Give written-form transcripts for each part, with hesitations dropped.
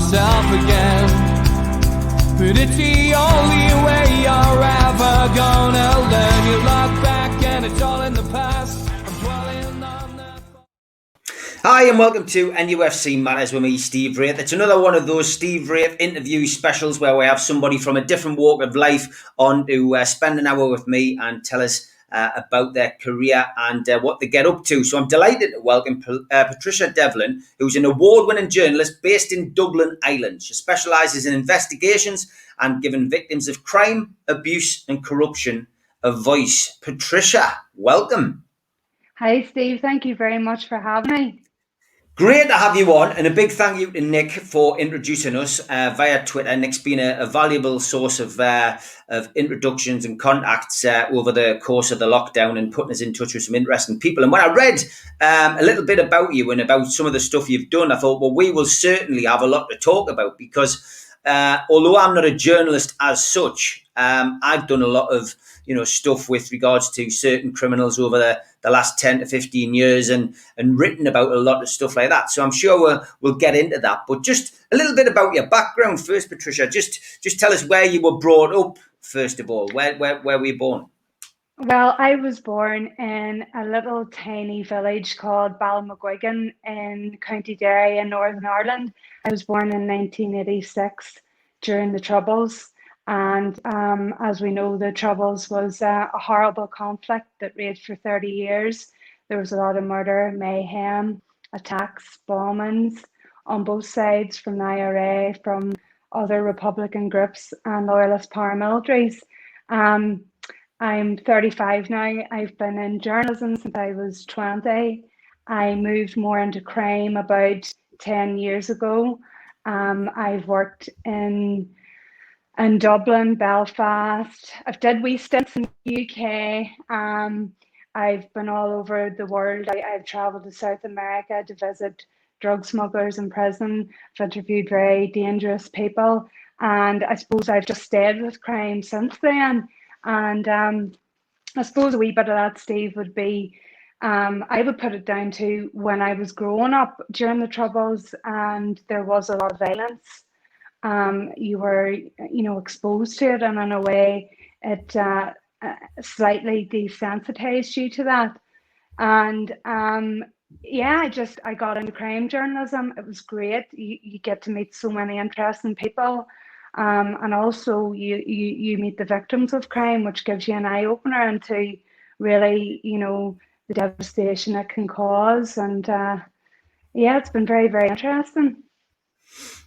myself again. But it's the only way you're ever gonna learn. You look back and it's all in the past. I'm dwelling on that. Hi and welcome to NUFC Matters with me, Steve Wraith. It's another one of those Steve Wraith interview specials where we have somebody from a different walk of life on to spend an hour with me and tell us about their career and what they get up to. So I'm delighted to welcome Patricia Devlin, who's an award-winning journalist based in Dublin, Ireland. She specialises in investigations and giving victims of crime, abuse and corruption a voice. Patricia, welcome. Hi, Steve. Thank you very much for having me. Great to have you on, and a big thank you to Nick for introducing us via Twitter. Nick's been a valuable source of introductions and contacts over the course of the lockdown and putting us in touch with some interesting people. And when I read a little bit about you and about some of the stuff you've done, I thought, well, we will certainly have a lot to talk about because although I'm not a journalist as such, I've done a lot of stuff with regards to certain criminals over the last 10 to 15 years and written about a lot of stuff like that. So I'm sure we'll get into that. But just a little bit about your background first, Patricia. Just tell us where you were brought up, first of all. Where were you born? Well, I was born in a little tiny village called Ballymcguigan in County Derry in Northern Ireland. I was born in 1986 during the Troubles. And as we know, the Troubles was a horrible conflict that raged for 30 years. There was a lot of murder, mayhem, attacks, bombings on both sides from the IRA, from other Republican groups and loyalist paramilitaries. I'm 35 now. I've been in journalism since I was 20. I moved more into crime about 10 years ago. I've worked in Dublin, Belfast. I've did wee stints in the UK. I've been all over the world. I've travelled to South America to visit drug smugglers in prison. I've interviewed very dangerous people. And I suppose I've just stayed with crime since then. And I suppose a wee bit of that, Steve, would be, I would put it down to when I was growing up during the Troubles and there was a lot of violence. You were, exposed to it, and in a way, it slightly desensitized you to that. And I got into crime journalism. It was great. You get to meet so many interesting people, and also you meet the victims of crime, which gives you an eye opener into really, the devastation it can cause. And it's been very, very interesting.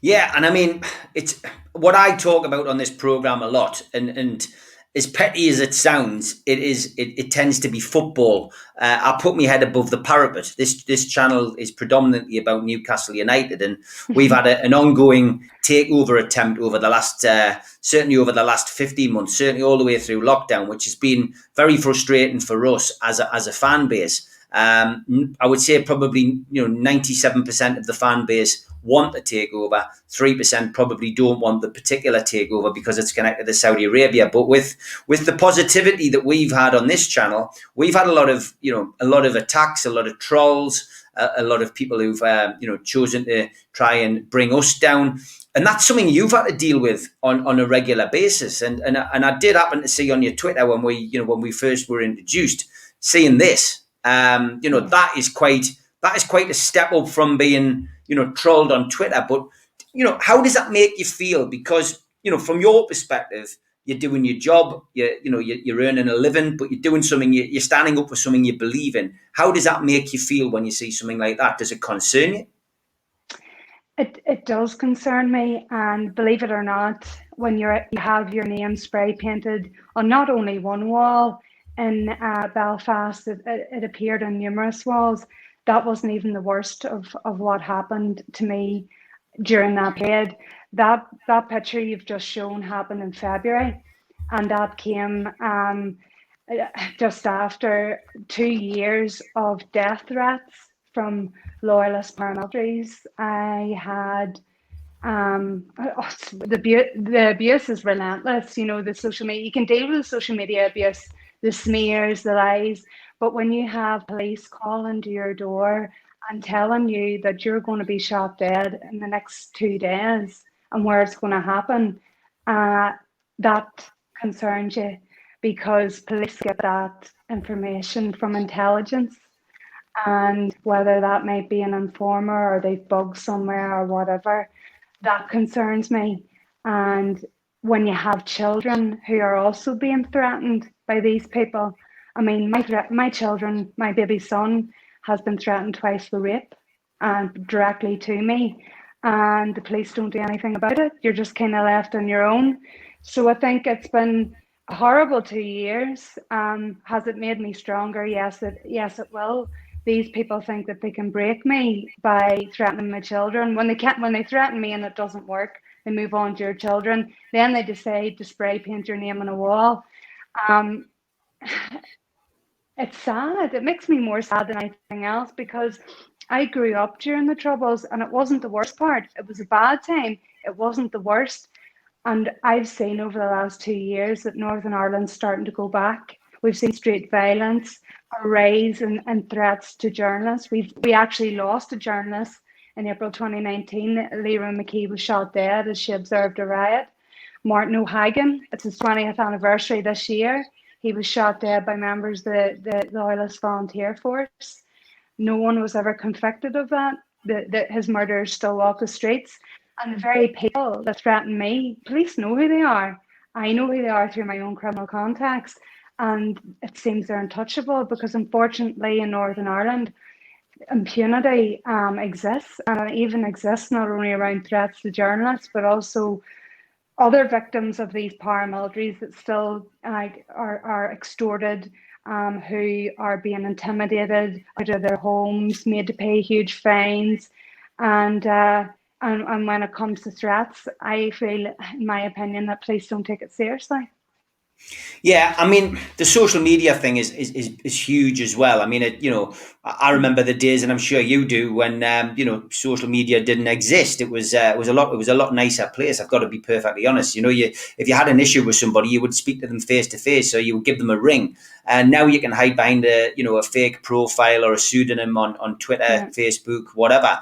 Yeah, and I mean, it's what I talk about on this program a lot, and as petty as it sounds, it tends to be football. I put my head above the parapet. This channel is predominantly about Newcastle United, and we've had an ongoing takeover attempt over the last, certainly over the last 15 months, certainly all the way through lockdown, which has been very frustrating for us as a fan base. I would say probably 97% of the fan base want a takeover. 3% probably don't want the particular takeover because it's connected to Saudi Arabia. But with the positivity that we've had on this channel, we've had a lot of attacks, a lot of trolls, a lot of people who've chosen to try and bring us down. And that's something you've had to deal with on a regular basis. And I did happen to see on your Twitter when we first were introduced, seeing this. That is quite a step up from being trolled on Twitter. But how does that make you feel? Because from your perspective, you're doing your job, you're earning a living, but you're doing something, you're standing up for something you believe in. How does that make you feel when you see something like that? Does it concern you? It does concern me, and believe it or not, when you have your name spray painted on not only one wall in Belfast, it appeared on numerous walls. That wasn't even the worst of what happened to me during that period. That picture you've just shown happened in February, and that came just after 2 years of death threats from loyalist paramilitaries. I had the abuse is relentless. The social media, you can deal with the social media abuse, the smears, the lies, but when you have police calling to your door and telling you that you're going to be shot dead in the next 2 days and where it's going to happen, that concerns you, because police get that information from intelligence, and whether that might be an informer or they've bugged somewhere or whatever, that concerns me. And when you have children who are also being threatened by these people, I mean, my children, my baby son has been threatened twice with rape, and directly to me, and the police don't do anything about it. You're just kind of left on your own. So I think it's been a horrible 2 years. Has it made me stronger? Yes, it will. These people think that they can break me by threatening my children. When they threaten me and it doesn't work, they move on to your children. Then they decide to spray paint your name on a wall. It's sad. It makes me more sad than anything else, because I grew up during the Troubles and it wasn't the worst part. It was a bad time. It wasn't the worst. And I've seen over the last 2 years that Northern Ireland's starting to go back. We've seen street violence, a rise in threats to journalists. We actually lost a journalist in April 2019. Leroy McKee was shot dead as she observed a riot. Martin O'Hagan, it's his 20th anniversary this year. He was shot dead by members of the Loyalist Volunteer Force. No one was ever convicted of that. His murderers still walk the streets. And the very people that threaten me, police know who they are. I know who they are through my own criminal contacts. And it seems they're untouchable, because unfortunately in Northern Ireland, impunity exists, and it even exists not only around threats to journalists, but also other victims of these paramilitaries that still are extorted, who are being intimidated out of their homes, made to pay huge fines. And when it comes to threats, I feel, in my opinion, that police don't take it seriously. Yeah, I mean, the social media thing is huge as well. I mean, I remember the days, and I'm sure you do, when social media didn't exist. It was a lot nicer place. I've got to be perfectly honest. If you had an issue with somebody, you would speak to them face to face, so you would give them a ring. And now you can hide behind a fake profile or a pseudonym on Twitter, yeah, Facebook, whatever.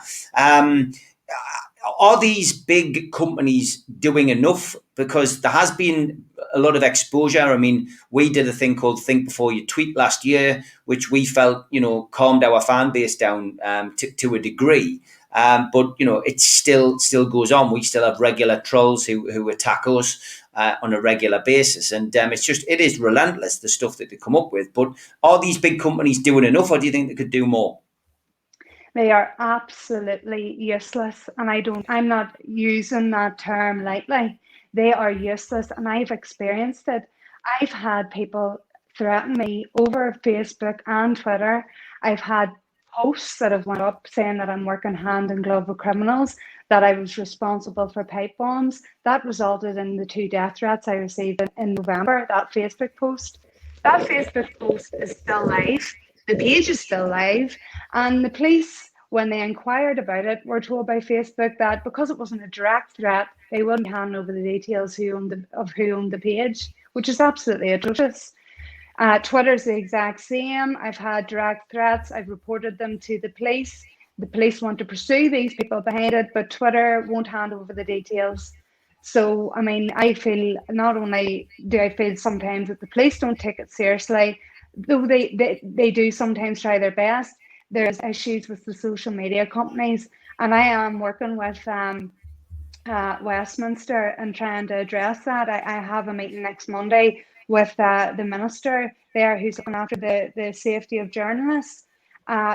Are these big companies doing enough? Because there has been a lot of exposure. I mean, we did a thing called Think Before You Tweet last year, which we felt, calmed our fan base down to a degree. But it still goes on. We still have regular trolls who attack us on a regular basis. And it is relentless, the stuff that they come up with. But are these big companies doing enough, or do you think they could do more? They are absolutely useless, and I'm not using that term lightly. They are useless, and I've experienced it. I've had people threaten me over Facebook and Twitter. I've had posts that have went up saying that I'm working hand in glove with criminals, that I was responsible for pipe bombs. That resulted in the 2 death threats I received in November, that Facebook post. That Facebook post is still live. The page is still live, and the police, when they inquired about it, were told by Facebook that because it wasn't a direct threat, they wouldn't hand over the details who owned the page, which is absolutely atrocious. Twitter's the exact same. I've had direct threats. I've reported them to the police. The police want to pursue these people behind it, but Twitter won't hand over the details. So, I mean, I feel, not only do I feel sometimes that the police don't take it seriously, though they do sometimes try their best, there's issues with the social media companies. And I am working with Westminster and trying to address that. I have a meeting next Monday with the minister there, who's looking after the safety of journalists.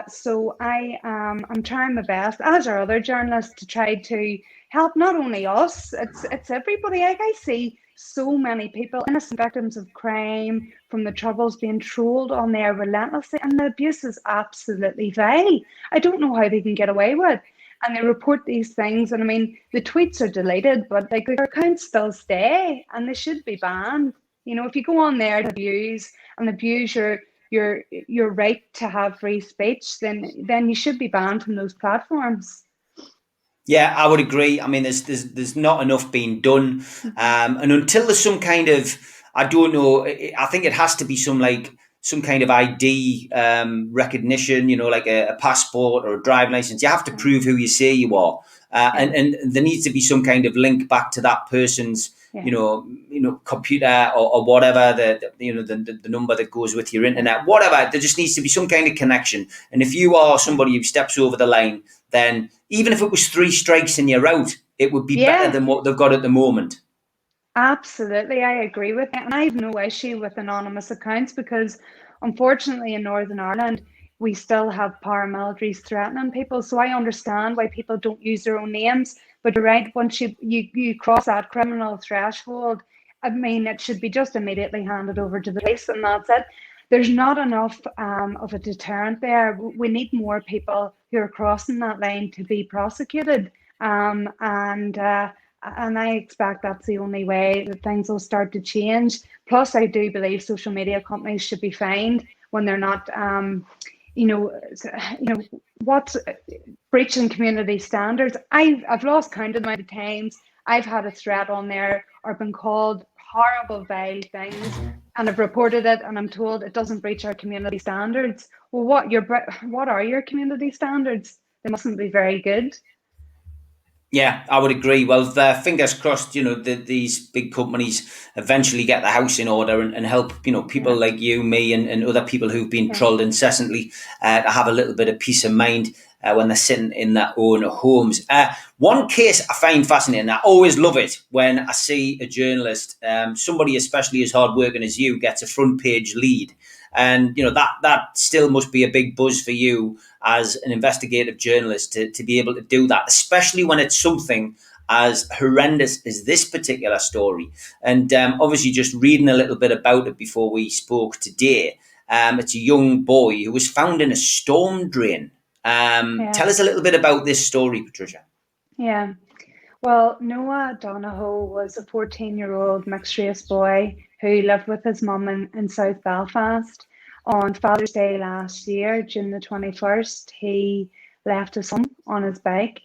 So I'm trying my best, as are other journalists, to try to help not only us, it's everybody. Like, I see so many people, innocent victims of crime from the Troubles, being trolled on there relentlessly, and the abuse is absolutely vile. I don't know how they can get away with. And they report these things, and I mean, the tweets are deleted, but like, their accounts still stay, and they should be banned. If you go on there to abuse your right to have free speech, then you should be banned from those platforms. Yeah, I would agree. I mean, there's not enough being done, and until there's some kind of, I don't know, I think it has to be some like some kind of ID recognition, like a passport or a driving license. You have to prove who you say you are, and there needs to be some kind of link back to that person's, computer or whatever, the number that goes with your internet, whatever. There just needs to be some kind of connection. And if you are somebody who steps over the line, then even if it was 3 strikes and you're out, it would be better than what they've got at the moment. Absolutely, I agree with that. And I have no issue with anonymous accounts because, unfortunately, in Northern Ireland, we still have paramilitaries threatening people. So I understand why people don't use their own names. But you're right, once you cross that criminal threshold, I mean, it should be just immediately handed over to the police, and that's it. There's not enough of a deterrent there. We need more people who are crossing that line to be prosecuted. And I expect that's the only way that things will start to change. Plus, I do believe social media companies should be fined when they're not, what's breaching community standards. I've lost count of the amount of times I've had a threat on there or been called horrible, vile things, and I've reported it, and I'm told it doesn't breach our community standards. Well, what are your community standards? They mustn't be very good. Yeah, I would agree. Well, fingers crossed, these big companies eventually get the house in order and help, people like you, me, and other people who've been trolled incessantly to have a little bit of peace of mind when they're sitting in their own homes. One case I find fascinating, I always love it when I see a journalist, somebody especially as hardworking as you, gets a front page lead. And, that still must be a big buzz for you as an investigative journalist to be able to do that, especially when it's something as horrendous as this particular story. And obviously just reading a little bit about it before we spoke today, it's a young boy who was found in a storm drain. Tell us a little bit about this story, Patricia. Yeah. Well, Noah Donahoe was a 14-year-old mixed race boy who lived with his mum in South Belfast. On Father's Day last year, June the 21st, he left his home on his bike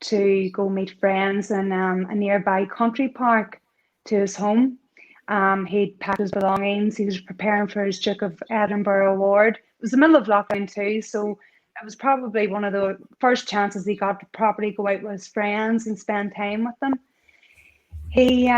to go meet friends in a nearby country park to his home. He'd packed his belongings. He was preparing for his Duke of Edinburgh award. It was the middle of lockdown too, so it was probably one of the first chances he got to properly go out with his friends and spend time with them. He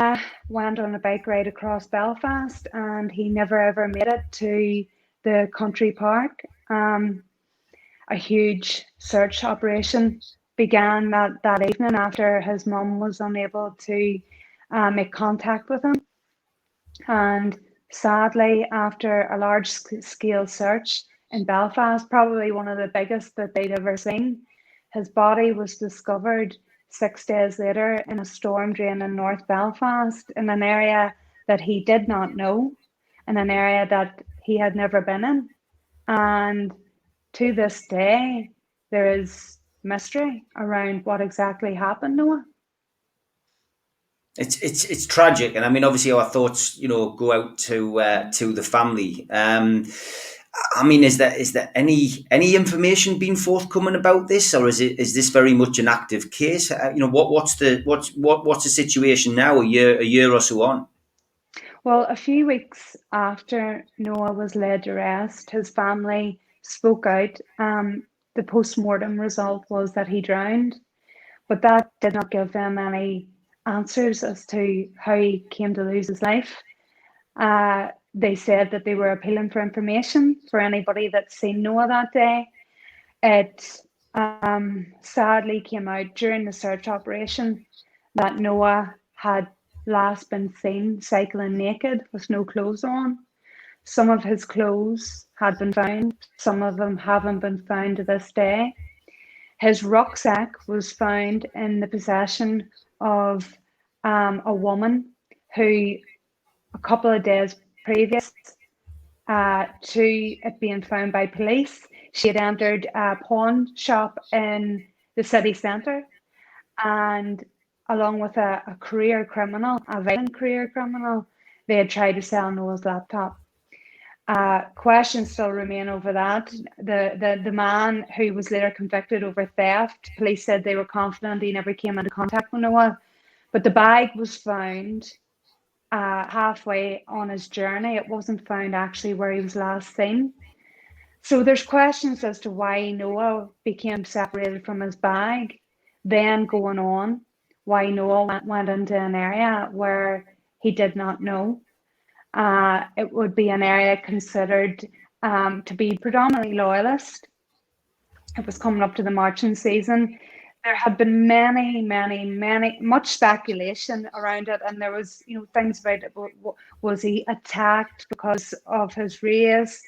went on a bike ride across Belfast, and he never ever made it to the country park. A huge search operation began that evening after his mum was unable to make contact with him. And sadly, after a large-scale search in Belfast, probably one of the biggest that they'd ever seen, his body was discovered 6 days later in a storm drain in North Belfast, in an area that he did not know, in an area that he had never been in. And to this day, there is mystery around what exactly happened, Noah. It's tragic, and I mean, obviously, our thoughts, go out to the family. I mean, is there any information being forthcoming about this, or is this very much an active case? What's the situation now? A year or so on. Well, a few weeks after Noah was laid to rest, his family spoke out. The post-mortem result was that he drowned, but that did not give them any answers as to how he came to lose his life. They said that they were appealing for information for anybody that's seen Noah that day. It sadly came out during the search operation that Noah had last been seen cycling naked with no clothes on. Some of his clothes had been found, some of them haven't been found to this day. His rucksack was found in the possession of a woman who, a couple of days previous to it being found by police, she had entered a pawn shop in the city centre, and along with a career criminal, a violent career criminal, they had tried to sell Noah's laptop. Questions still remain over that. The man who was later convicted over theft, police said they were confident he never came into contact with Noah, but the bag was found halfway on his journey, it wasn't found actually where he was last seen. So there's questions as to why Noah became separated from his bag, then going on, why Noah went into an area where he did not know. It would be an area considered to be predominantly loyalist. It was coming up to the marching season. There had been much speculation around it, and there was, things about it. Was he attacked because of his race,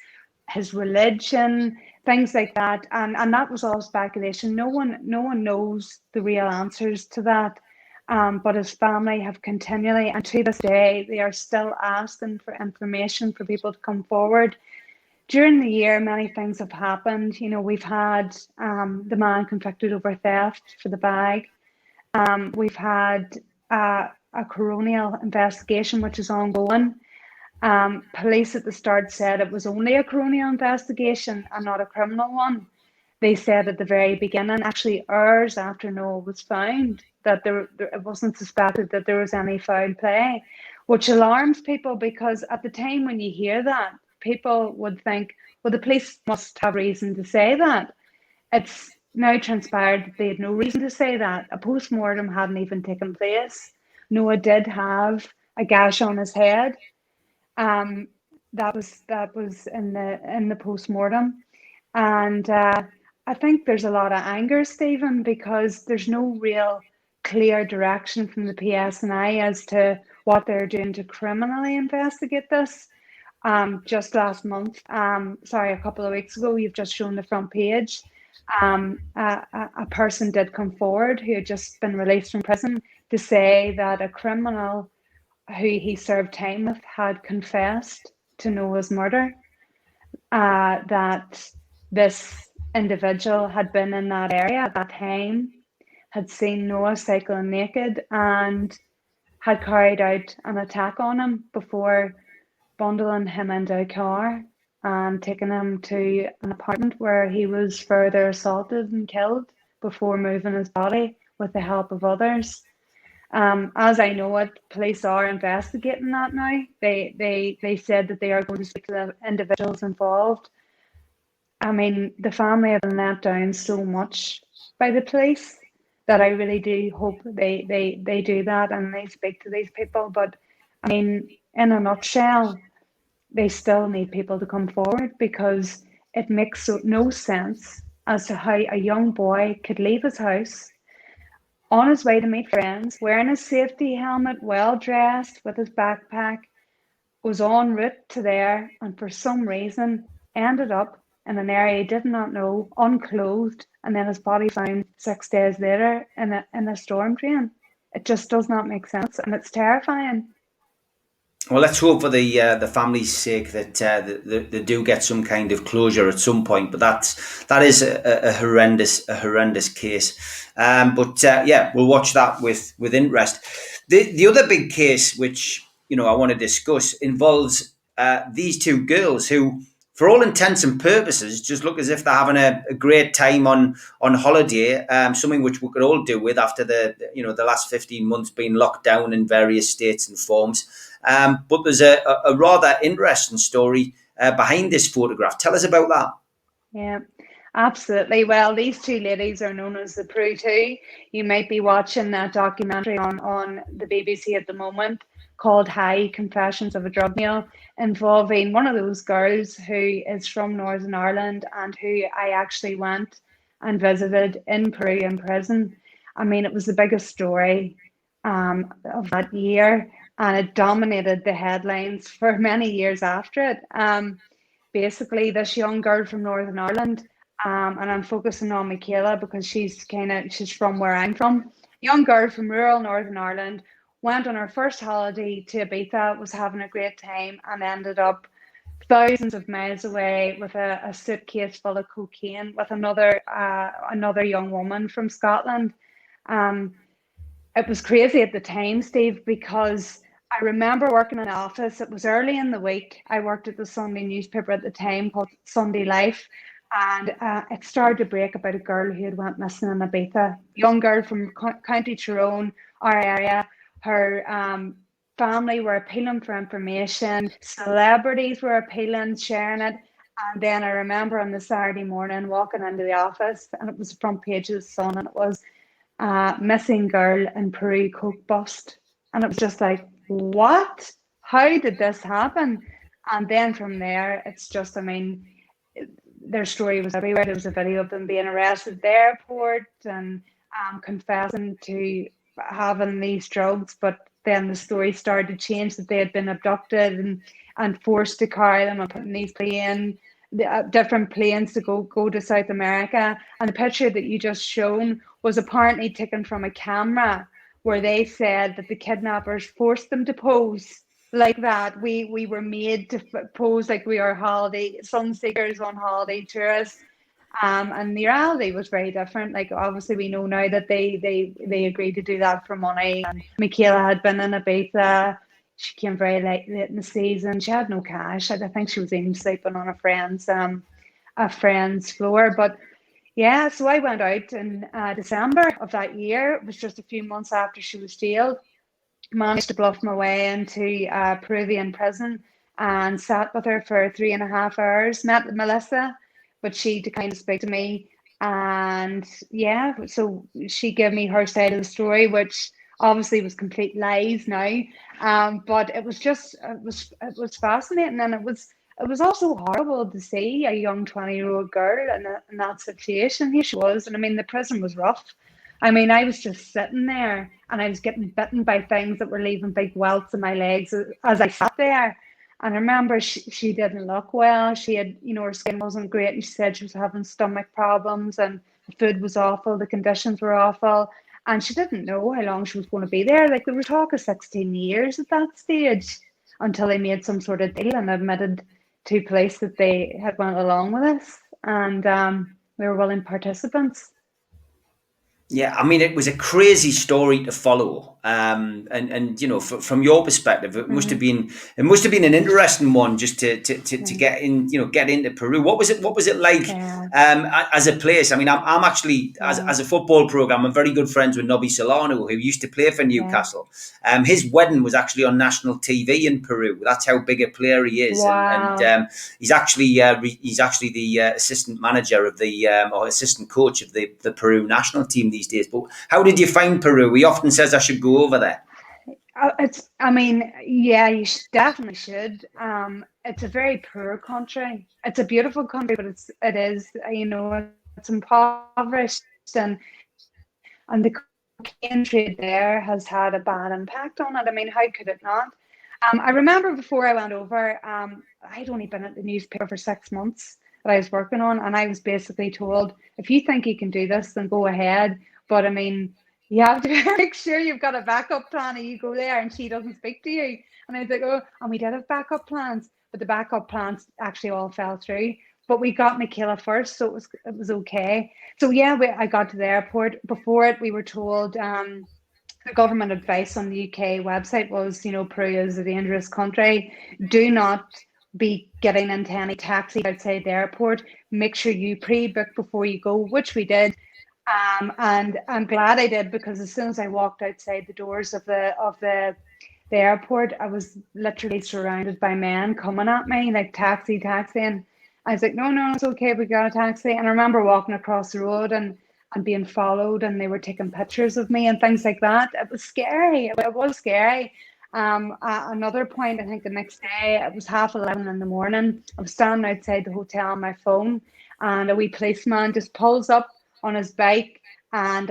his religion, things like that, and that was all speculation. No one knows the real answers to that. But his family have continually, and to this day, they are still asking for information for people to come forward. During the year, many things have happened. We've had the man convicted over theft for the bag. We've had a coronial investigation, which is ongoing. Police at the start said it was only a coronial investigation and not a criminal one. They said at the very beginning, actually hours after Noah was found, that it wasn't suspected that there was any foul play, which alarms people, because at the time when you hear that, people would think, well, the police must have reason to say that. It's now transpired that they had no reason to say that. A post-mortem hadn't even taken place. Noah did have a gash on his head. That was in the post-mortem. And I think there's a lot of anger, Stephen, because there's no real clear direction from the PSNI as to what they're doing to criminally investigate this. Just last month, a couple of weeks ago, you've just shown the front page. A person did come forward who had just been released from prison to say that a criminal who he served time with had confessed to Noah's murder, that this individual had been in that area at that time, had seen Noah cycling naked, and had carried out an attack on him before bundling him into a car and taking him to an apartment where he was further assaulted and killed before moving his body with the help of others. As I know it, police are investigating that now. They said that they are going to speak to the individuals involved. I mean, the family have been let down so much by the police that I really do hope they do that and they speak to these people. But I mean, in a nutshell, they still need people to come forward, because it makes no sense as to how a young boy could leave his house on his way to meet friends, wearing his safety helmet, well dressed with his backpack, was en route to there, and for some reason ended up in an area he did not know, unclothed, and then his body found 6 days later in a storm drain. It just does not make sense, and it's terrifying. Well, let's hope for the family's sake that they do get some kind of closure at some point. But that is a horrendous case. We'll watch that with interest. The other big case, which I want to discuss, involves these two girls who, for all intents and purposes, just look as if they're having a great time on holiday. Something which we could all do with after the last 15 months being locked down in various states and forms. But there's a rather interesting story behind this photograph. Tell us about that. Yeah, absolutely. Well, these two ladies are known as the Prue Two. You might be watching that documentary on the BBC at the moment called High Confessions of a Drug Mule, involving one of those girls who is from Northern Ireland and who I actually went and visited in Peru in prison. I mean, it was the biggest story of that year, and it dominated the headlines for many years after it. Basically, this young girl from Northern Ireland, and I'm focusing on Michaela because she's from where I'm from. Young girl from rural Northern Ireland went on her first holiday to Ibiza, was having a great time, and ended up thousands of miles away with a suitcase full of cocaine with another young woman from Scotland. It was crazy at the time, Steve, because I remember working in an office. It was early in the week. I worked at the Sunday newspaper at the time called Sunday Life, and it started to break about a girl who had went missing in Ibiza. Young girl from County Tyrone, our area. Her family were appealing for information, celebrities were appealing, sharing it. And then I remember on the Saturday morning walking into the office, and it was the front page of the Sun, and it was missing girl in Peru coke bust. And it was just like, what? How did this happen? And then from there, it's just, I mean, their story was everywhere. There was a video of them being arrested at the airport and confessing to having these drugs, but then the story started to change that they had been abducted and forced to carry them and put in these different planes to go to South America. And the picture that you just shown was apparently taken from a camera where they said that the kidnappers forced them to pose like that. We were made to pose like we are holiday sun seekers on holiday tourists. And the reality was very different. Like obviously we know now that they agreed to do that for money. And Michaela had been in Ibiza. She came very late in the season. She had no cash. I think she was even sleeping on a friend's floor. But yeah, so I went out in December of that year. It was just a few months after she was jailed. Managed to bluff my way into Peruvian prison and sat with her for 3.5 hours. Met Melissa, but she declined to speak to me. And yeah, so she gave me her side of the story, which obviously was complete lies now. But it was fascinating, and it was also horrible to see a young 20-year-old girl in that situation. Here she was, and I mean the prison was rough. I mean, I was just sitting there and I was getting bitten by things that were leaving big welts in my legs as I sat there. And I remember she didn't look well. She had, her skin wasn't great, and she said she was having stomach problems and the food was awful, the conditions were awful. And she didn't know how long she was going to be there. Like there was talk of 16 years at that stage until they made some sort of deal and admitted to police that they had went along with this, and we were willing participants. Yeah, I mean, it was a crazy story to follow, and from your perspective, it must have been an interesting one just to get in, get into Peru. What was it like as a place? I mean, I'm actually as a football program, I'm very good friends with Nobby Solano, who used to play for Newcastle. His wedding was actually on national TV in Peru. That's how big a player he is, and he's actually the assistant manager of the or assistant coach of the Peru national team these days. But how did you find Peru? He often says I should go over there. You definitely should. It's a very poor country. It's a beautiful country, but it is it's impoverished, and the cocaine trade there has had a bad impact on it. I mean, how could it not? I remember before I went over, I'd only been at the newspaper for 6 months that I was working on, and I was basically told, if you think you can do this, then go ahead. But I mean, you have to make sure you've got a backup plan, and you go there and she doesn't speak to you. And I was like, oh, and we did have backup plans, but the backup plans actually all fell through. But we got Michaela first, so it was okay. So yeah, I got to the airport. Before it, we were told the government advice on the UK website was, Peru is a dangerous country. Do not be getting into any taxi outside the airport. Make sure you pre-book before you go, which we did. And I'm glad I did, because as soon as I walked outside the doors of the airport, I was literally surrounded by men coming at me like taxi. And I was like, no, it's okay, we got a taxi. And I remember walking across the road and being followed, and they were taking pictures of me and things like that. It was scary. It was scary. Another point, I think the next day, it was 11:30 in the morning. I was standing outside the hotel on my phone, and a wee policeman just pulls up on his bike, and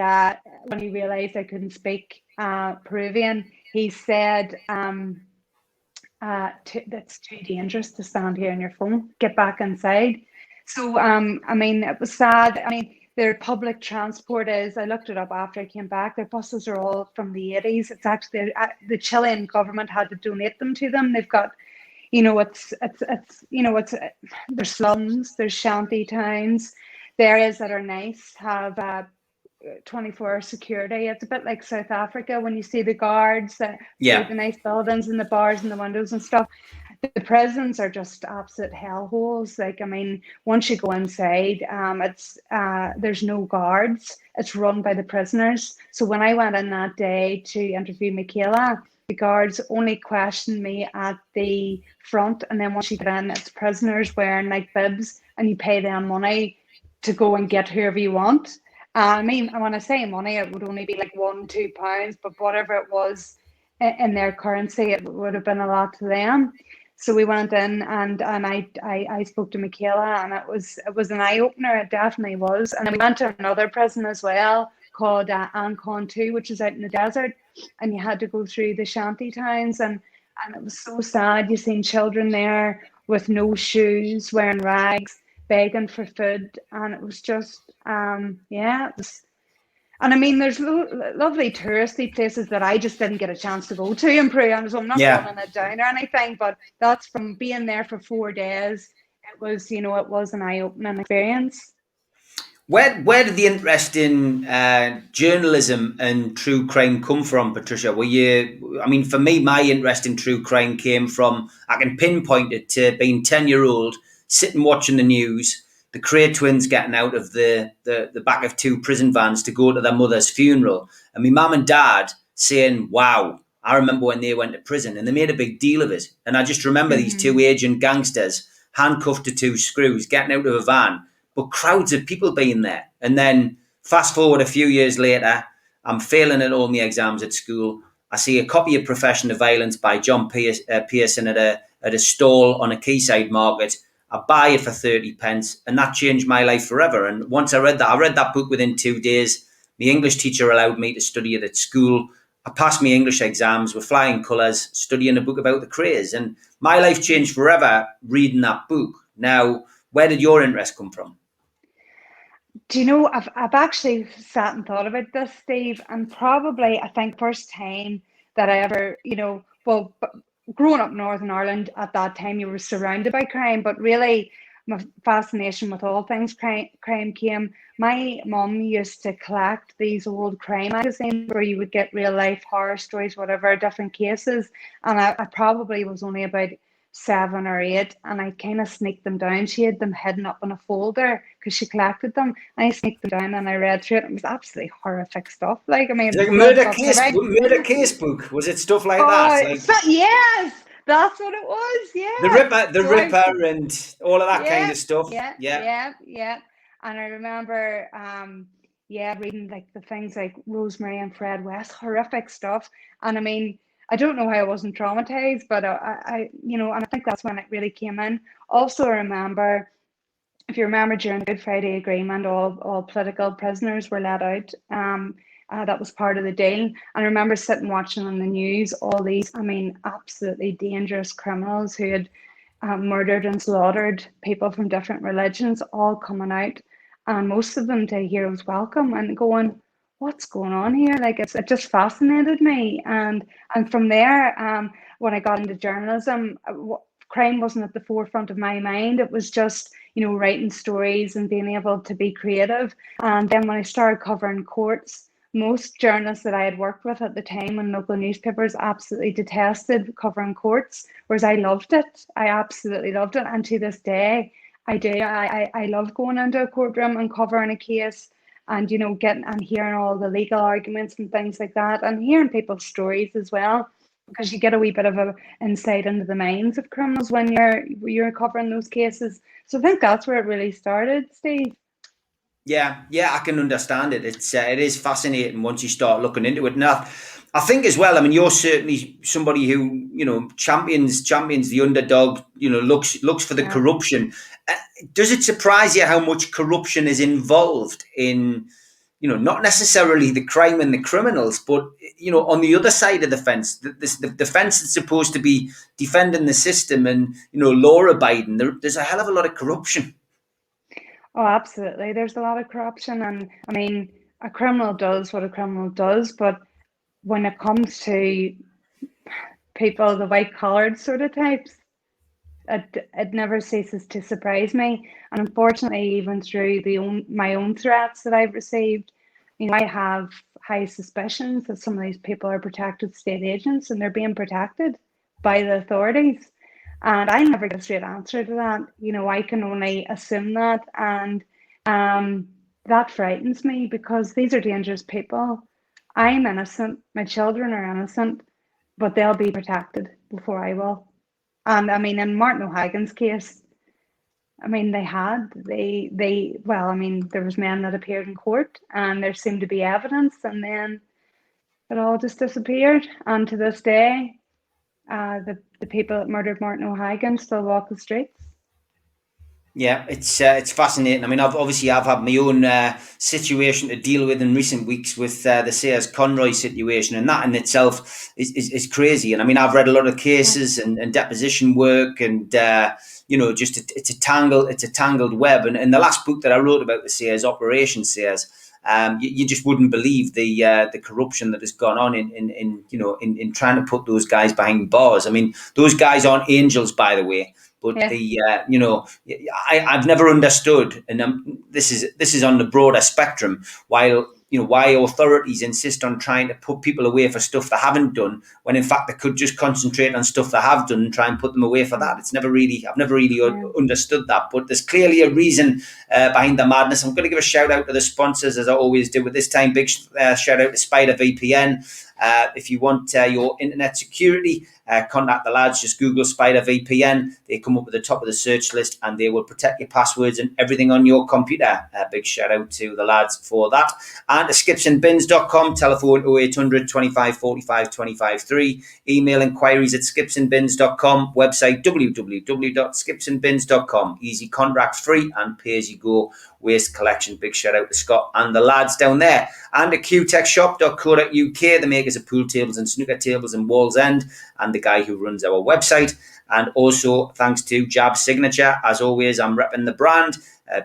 when he realized I couldn't speak Peruvian, he said, that's too dangerous to stand here on your phone, get back inside. So I mean, it was sad. I mean, their public transport is, I looked it up after I came back, their buses are all from the 80s. It's actually the Chilean government had to donate them to them. They've got, there's slums, there's shanty towns. The areas that are nice have 24-hour security. It's a bit like South Africa when you see the guards, the nice buildings and the bars and the windows and stuff. the prisons are just absolute hellholes. Like, I mean, once you go inside, it's there's no guards. It's run by the prisoners. So when I went in that day to interview Michaela, the guards only questioned me at the front, and then once you get in, it's prisoners wearing like bibs, and you pay them money to go and get whoever you want. I mean, when I say money, it would only be like £1, £2, but whatever it was in their currency, it would have been a lot to them. So we went in, and I spoke to Michaela, and it was an eye opener. It definitely was. And then we went to another prison as well called Ancon 2, which is out in the desert, and you had to go through the shanty towns, and it was so sad. You seen children there with no shoes, wearing rags, begging for food, and it was just yeah. It was, and I mean, there's lovely touristy places that I just didn't get a chance to go to in Peru, so I'm not running it down or anything, but that's from being there for 4 days. It was, you know, it was an eye-opening experience. Where did the interest in journalism and true crime come from, Patricia? Were you, I mean, for me, my interest in true crime came from, I can pinpoint it to being 10-year-old, sitting watching the news, the Cray twins getting out of the back of 2 prison vans to go to their mother's funeral. And my mum and dad saying, wow, I remember when they went to prison, and they made a big deal of it. And I just remember these 2 aging gangsters handcuffed to 2 screws, getting out of a van, but crowds of people being there. And then fast forward a few years later, I'm failing at all my exams at school. I see a copy of Profession of Violence by John Pearson at a stall on a quayside market. I buy it for 30 pence, and that changed my life forever. And once I read that book within 2 days. My English teacher allowed me to study it at school. I passed my English exams with flying colours, studying a book about the Crays. And my life changed forever reading that book. Now, where did your interest come from? Do you know, I've actually sat and thought about this, Steve, and probably, I think, first time that I ever, you know, well, growing up in Northern Ireland at that time, you were surrounded by crime, but really my fascination with all things crime came. My mum used to collect these old crime magazines where you would get real life horror stories, whatever, different cases. And I probably was only about 7 or 8, and I kind of sneaked them down. She had them hidden up in a folder because she collected them. And I sneaked them down and I read through it. It was absolutely horrific stuff. Like, I mean, Like murder case book. Was it stuff like that? Like, so, yes, that's what it was. Yeah, the Ripper, and all of that kind of stuff. Yeah. And I remember, reading like the things like Rosemary and Fred West, horrific stuff. And I mean, I don't know how I wasn't traumatized, but I you know, and I think that's when it really came in. Also, I remember, if you remember, during the Good Friday Agreement, all political prisoners were let out. That was part of the deal. And I remember sitting watching on the news all these, I mean, absolutely dangerous criminals who had murdered and slaughtered people from different religions, all coming out, and most of them to heroes welcome, and going, what's going on here? Like, it just fascinated me. And from there, when I got into journalism, crime wasn't at the forefront of my mind. It was just, you know, writing stories and being able to be creative. And then when I started covering courts, most journalists that I had worked with at the time in local newspapers absolutely detested covering courts, whereas I loved it. I absolutely loved it. And to this day, I do. I love going into a courtroom and covering a case, and, you know, getting and hearing all the legal arguments and things like that, and hearing people's stories as well, because you get a wee bit of an insight into the minds of criminals when you're covering those cases. So I think that's where it really started, Steve. Yeah, I can understand it. It is fascinating once you start looking into it. Now, I think as well, I mean, you're certainly somebody who, you know, champions the underdog, you know, looks for the corruption. Does it surprise you how much corruption is involved in, you know, not necessarily the crime and the criminals, but, you know, on the other side of the fence, the fence is supposed to be defending the system and, you know, law abiding. There's a hell of a lot of corruption. Oh, absolutely. There's a lot of corruption. And I mean, a criminal does what a criminal does. But when it comes to people, the white collared sort of types, it never ceases to surprise me. And unfortunately, even through my own threats that I've received, you know, I have high suspicions that some of these people are protected state agents, and they're being protected by the authorities. And I never get a straight answer to that. You know, I can only assume that, and that frightens me because these are dangerous people. I'm innocent, my children are innocent, but they'll be protected before I will. And I mean, in Martin O'Hagan's case, I mean, well, I mean, there was men that appeared in court and there seemed to be evidence, and then it all just disappeared. And to this day, the people that murdered Martin O'Hagan still walk the streets. Yeah, it's fascinating. I mean, I've had my own situation to deal with in recent weeks with the Sayers Conroy situation, and that in itself is crazy. And I mean, I've read a lot of cases and deposition work, and you know, just it's a tangled web. And in the last book that I wrote about the Sayers, Operation Sayers, you just wouldn't believe the corruption that has gone on in trying to put those guys behind bars. I mean, those guys aren't angels, by the way. But I've never understood, and this is on the broader spectrum. Why authorities insist on trying to put people away for stuff they haven't done, when in fact they could just concentrate on stuff they have done and try and put them away for that. I've never really understood that. But there's clearly a reason behind the madness. I'm going to give a shout out to the sponsors, as I always do. With this time, big shout out to Spider VPN. If you want your internet security, contact the lads. Just Google Spider VPN. They come up at the top of the search list, and they will protect your passwords and everything on your computer. Big shout out to the lads for that. And to skipsandbins.com, telephone 0800 25 45 25 3. Email inquiries at skipsandbins.com. Website www.skipsandbins.com. Easy, contract free, and pay as you go waste collection. Big shout out to Scott and the lads down there. And at qtechshop.co.uk, the makers of pool tables and snooker tables in Wallsend, and the guy who runs our website. And also thanks to Jab Signature. As always, I'm repping the brand.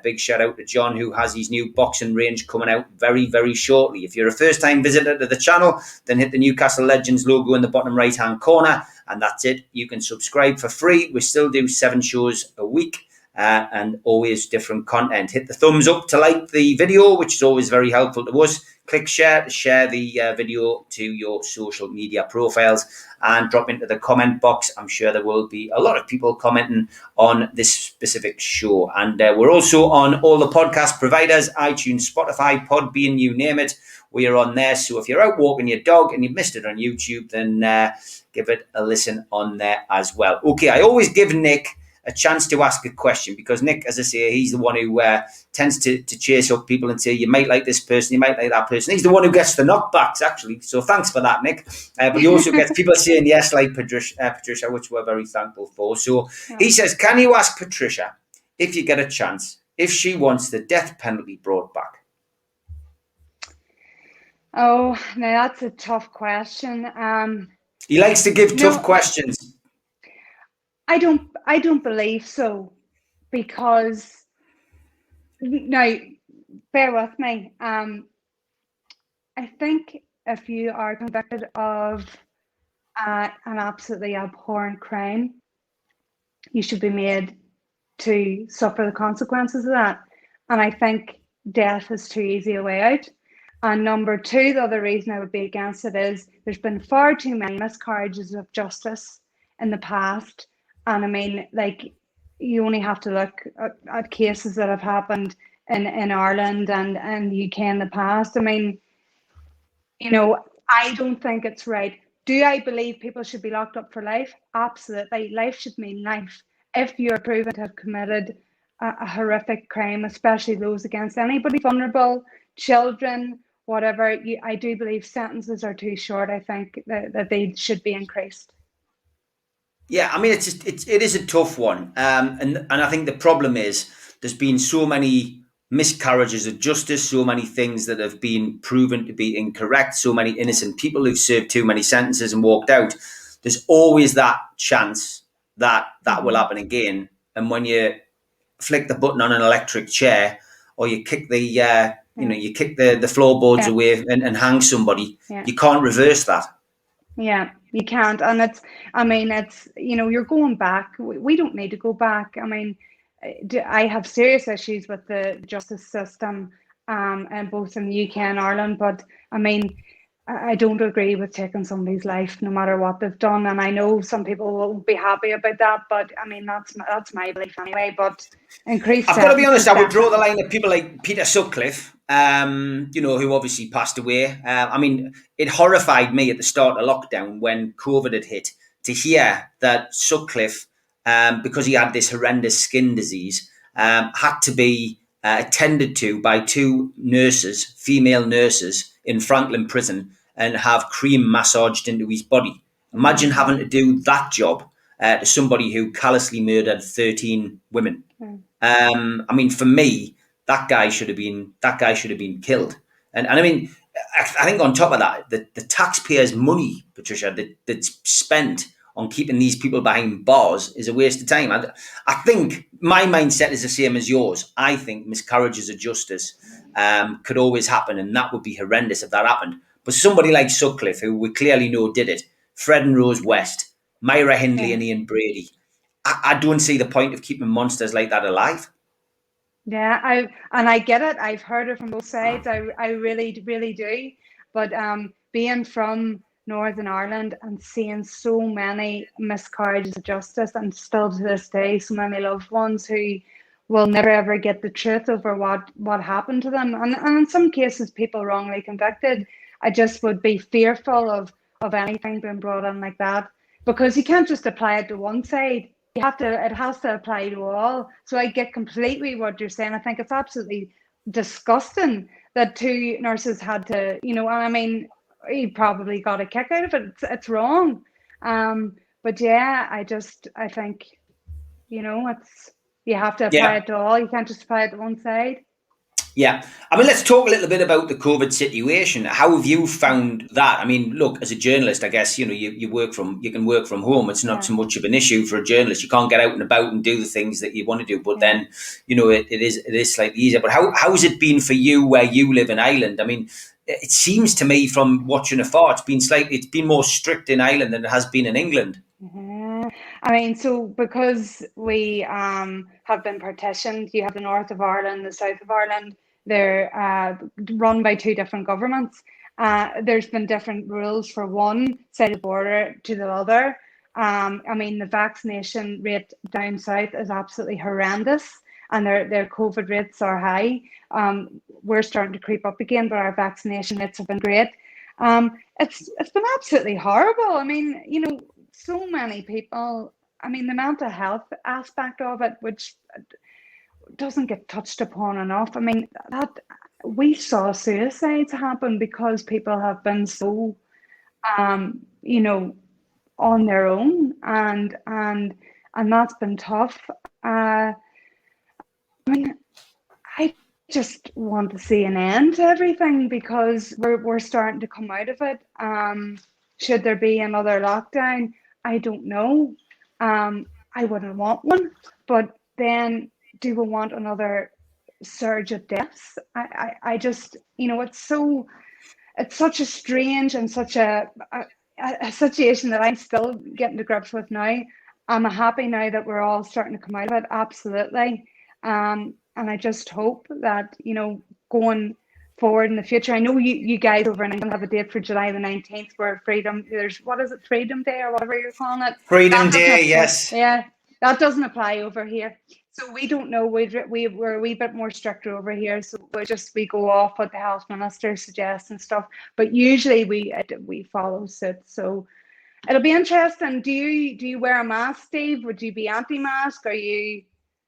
Big shout out to John, who has his new boxing range coming out very, very shortly. If you're a first time visitor to the channel, then hit the Newcastle Legends logo in the bottom right hand corner, and that's it. You can subscribe for free. We still do 7 shows a week. And always different content. Hit the thumbs up to like the video, which is always very helpful to us. Click share to share the video to your social media profiles, and drop into the comment box. I'm sure there will be a lot of people commenting on this specific show. And we're also on all the podcast providers: iTunes, Spotify, Podbean, you name it. We are on there. So if you're out walking your dog and you missed it on YouTube, then give it a listen on there as well. Okay, I always give Nick a chance to ask a question, because Nick, as I say, he's the one who tends to chase up people and say, you might like this person, you might like that person. He's the one who gets the knockbacks, actually. So thanks for that, Nick. But he also gets people saying yes, like Patricia, which we're very thankful for. So he says, can you ask Patricia, if you get a chance, if she wants the death penalty brought back? Oh, now that's a tough question. He likes to give tough questions. I don't believe so, because now, bear with me. I think if you are convicted of an absolutely abhorrent crime, you should be made to suffer the consequences of that. And I think death is too easy a way out. And number two, the other reason I would be against it is there's been far too many miscarriages of justice in the past. And I mean, like, you only have to look at cases that have happened in Ireland and the UK in the past. I mean, you know, I don't think it's right. Do I believe people should be locked up for life? Absolutely. Life should mean life. If you're proven to have committed a horrific crime, especially those against anybody vulnerable, children, whatever, I do believe sentences are too short. I think that they should be increased. Yeah, I mean, it is a tough one, and I think the problem is there's been so many miscarriages of justice, so many things that have been proven to be incorrect, so many innocent people who've served too many sentences and walked out. There's always that chance that will happen again. And when you flick the button on an electric chair, or you kick the you kick the floorboards away and hang somebody, you can't reverse that. Yeah, you can't. And it's, you're going back. We don't need to go back. I mean, I have serious issues with the justice system, and both in the UK and Ireland. But I mean, I don't agree with taking somebody's life, no matter what they've done. And I know some people won't be happy about that, but I mean that's my belief anyway. But increased I've got to be honest, sentences, I would draw the definitely. line at people like Peter Sutcliffe, who obviously passed away. I mean, it horrified me at the start of lockdown when COVID had hit to hear that Sutcliffe, because he had this horrendous skin disease, had to be attended to by two nurses, female nurses, in Franklin Prison and have cream massaged into his body. Imagine Mm, having to do that job to somebody who callously murdered 13 women. mm, I mean, for me, that guy should have been killed. And I mean, I think on top of that, the taxpayers' money, Patricia, that's spent on keeping these people behind bars is a waste of time. I think my mindset is the same as yours. I think miscarriages of justice could always happen, and that would be horrendous if that happened. But somebody like Sutcliffe, who we clearly know did it, Fred and Rose West, Myra Hindley yeah. and Ian Brady, I don't see the point of keeping monsters like that alive. Yeah, I get it. I've heard it from both sides. I really, really do. But being from Northern Ireland and seeing so many miscarriages of justice, and still to this day, so many loved ones who will never ever get the truth over what happened to them, and in some cases, people wrongly convicted. I just would be fearful of anything being brought in like that, because you can't just apply it to one side. You have to, it has to apply to all. So I get completely what you're saying. I think it's absolutely disgusting that two nurses had to, and I mean, he probably got a kick out of it. It's wrong. But yeah, I think, it's, you have to apply Yeah, it to all. You can't just apply it to one side. yeah. I mean, let's talk a little bit about the COVID situation. How have you found that? I mean, look, as a journalist, I guess you can work from home. It's not Yeah, so much of an issue for a journalist. You can't get out and about and do the things that you want to do. But yeah. then, it is slightly easier. But how has it been for you where you live in Ireland? I mean, it seems to me from watching afar, it's been more strict in Ireland than it has been in England. Yeah. I mean, so because we have been partitioned, you have the north of Ireland, the south of Ireland. They're run by two different governments. There's been different rules for one side of the border to the other. I mean, the vaccination rate down south is absolutely horrendous, and their COVID rates are high. We're starting to creep up again, but our vaccination rates have been great. It's been absolutely horrible. I mean, so many people. I mean, the mental health aspect of it, which doesn't get touched upon enough. I mean, that we saw suicides happen because people have been so, um, you know, on their own, and that's been tough. I mean, I just want to see an end to everything because we're starting to come out of it. Should there be another lockdown? I don't know. I wouldn't want one, but then do we want another surge of deaths? I just, it's such a strange and such a situation that I'm still getting to grips with now. I'm happy now that we're all starting to come out of it, absolutely. And I just hope that, going forward in the future, I know you guys over in England have a date for July the 19th where what is it, Freedom Day or whatever you're calling it? Freedom That doesn't Day, apply, yes. yeah, that doesn't apply over here. So we don't know. We're a wee bit more stricter over here. So we go off what the health minister suggests and stuff. But usually we follow suit. So it'll be interesting. Do you wear a mask, Steve? Would you be anti-mask? Are you?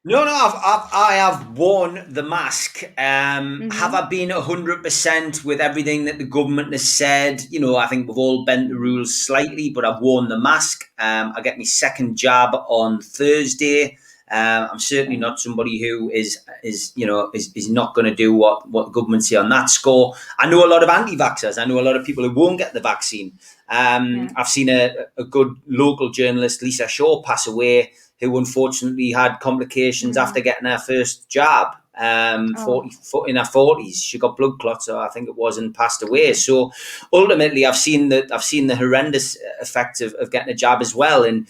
No, no, I have worn the mask. Have Mm-hmm. I been 100% with everything that the government has said? I think we've all bent the rules slightly, but I've worn the mask. I get my second jab on Thursday. I'm certainly Yeah. not somebody who is not going to do what the government say on that score. I know a lot of anti-vaxxers. I know a lot of people who won't get the vaccine. Yeah. I've seen a good local journalist, Lisa Shaw, pass away, who unfortunately had complications after Mm. getting her first jab. Oh. In her 40s, she got blood clots, I think it was, and passed away. So ultimately, I've seen the horrendous effects of getting a jab as well. And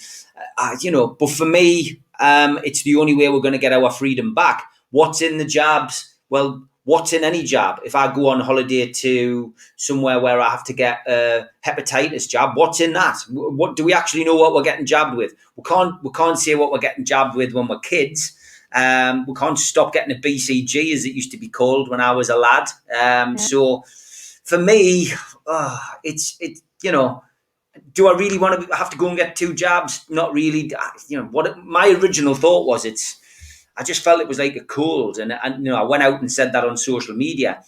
but for me, it's the only way we're going to get our freedom back. What's in the jabs? Well, what's in any jab? If I go on holiday to somewhere where I have to get a hepatitis jab, what's in that? What do we actually know what we're getting jabbed with? We can't say what we're getting jabbed with when we're kids. We can't stop getting a BCG, as it used to be called when I was a lad. So for me, it's you know, do I really want to have to go and get 2 jabs? Not really. You know, what my original thought was, I just felt it was like a cold, and you know, I went out and said that on social media.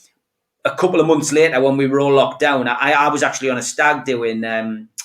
A couple of months later, when we were all locked down, I was actually on a stag do in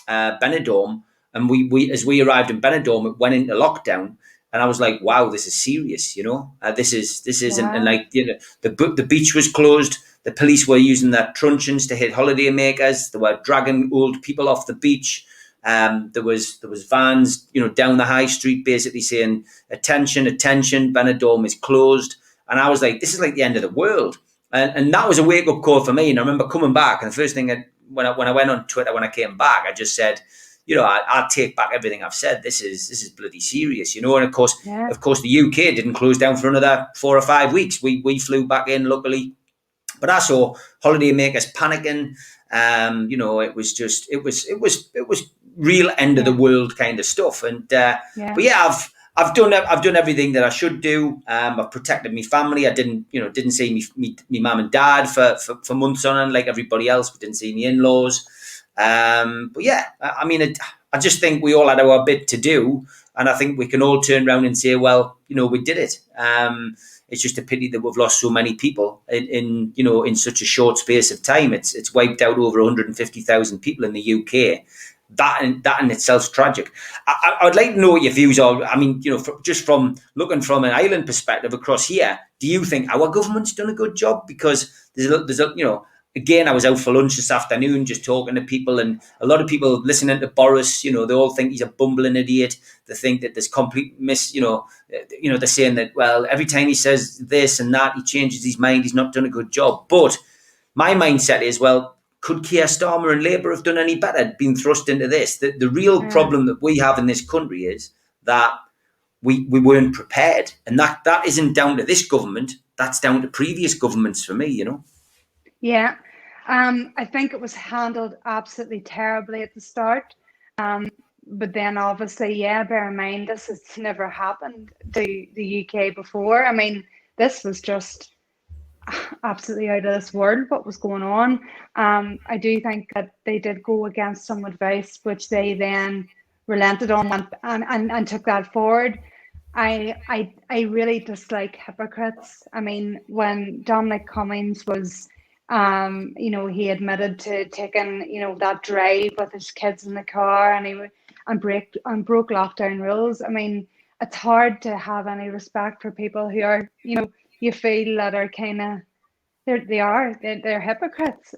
Benidorm, and we as we arrived in Benidorm, it went into lockdown, and I was like, wow, this is serious, you know. This is Wow. and like, you know, the beach was closed. The police were using their truncheons to hit holidaymakers. They were dragging old people off the beach. There was vans, you know, down the high street, basically saying, "Attention, attention! Benidorm is closed." And I was like, "This is like the end of the world." And that was a wake up call for me. And I remember coming back, and the first thing when I went on Twitter when I came back, I just said, "You know, I'll take back everything I've said. This is bloody serious, you know." And of course, the UK didn't close down for another 4 or 5 weeks. We flew back in, luckily. But I saw holidaymakers panicking. You know, it was real end of the world kind of stuff. And but yeah, I've done everything that I should do. I've protected my family. I didn't see me mum and dad for months on end like everybody else. We didn't see my in-laws. But yeah, I mean, I just think we all had our bit to do, and I think we can all turn around and say, well, you know, we did it. It's just a pity that we've lost so many people in such a short space of time. It's wiped out over 150,000 people in the UK. That in itself is tragic. I'd like to know what your views are. I mean, you know, just from looking from an island perspective across here, do you think our government's done a good job? Because there's a you know, again, I was out for lunch this afternoon just talking to people, and a lot of people listening to Boris, you know, they all think he's a bumbling idiot. They think that there's complete you know, they're saying that, well, every time he says this and that, he changes his mind. He's not done a good job. But my mindset is, well, could Keir Starmer and Labour have done any better, been thrust into this? The real problem that we have in this country is that we weren't prepared. And that isn't down to this government. That's down to previous governments for me, you know. Yeah. I think it was handled absolutely terribly at the start. But then obviously, bear in mind, this has never happened to the UK before. I mean, this was just absolutely out of this world what was going on. I do think that they did go against some advice, which they then relented on and took that forward. I really dislike hypocrites. I mean, when Dominic Cummings was you know, he admitted to taking, you know, that drive with his kids in the car, and broke lockdown rules. I mean, it's hard to have any respect for people who are, you know, you feel that are kind of they're hypocrites.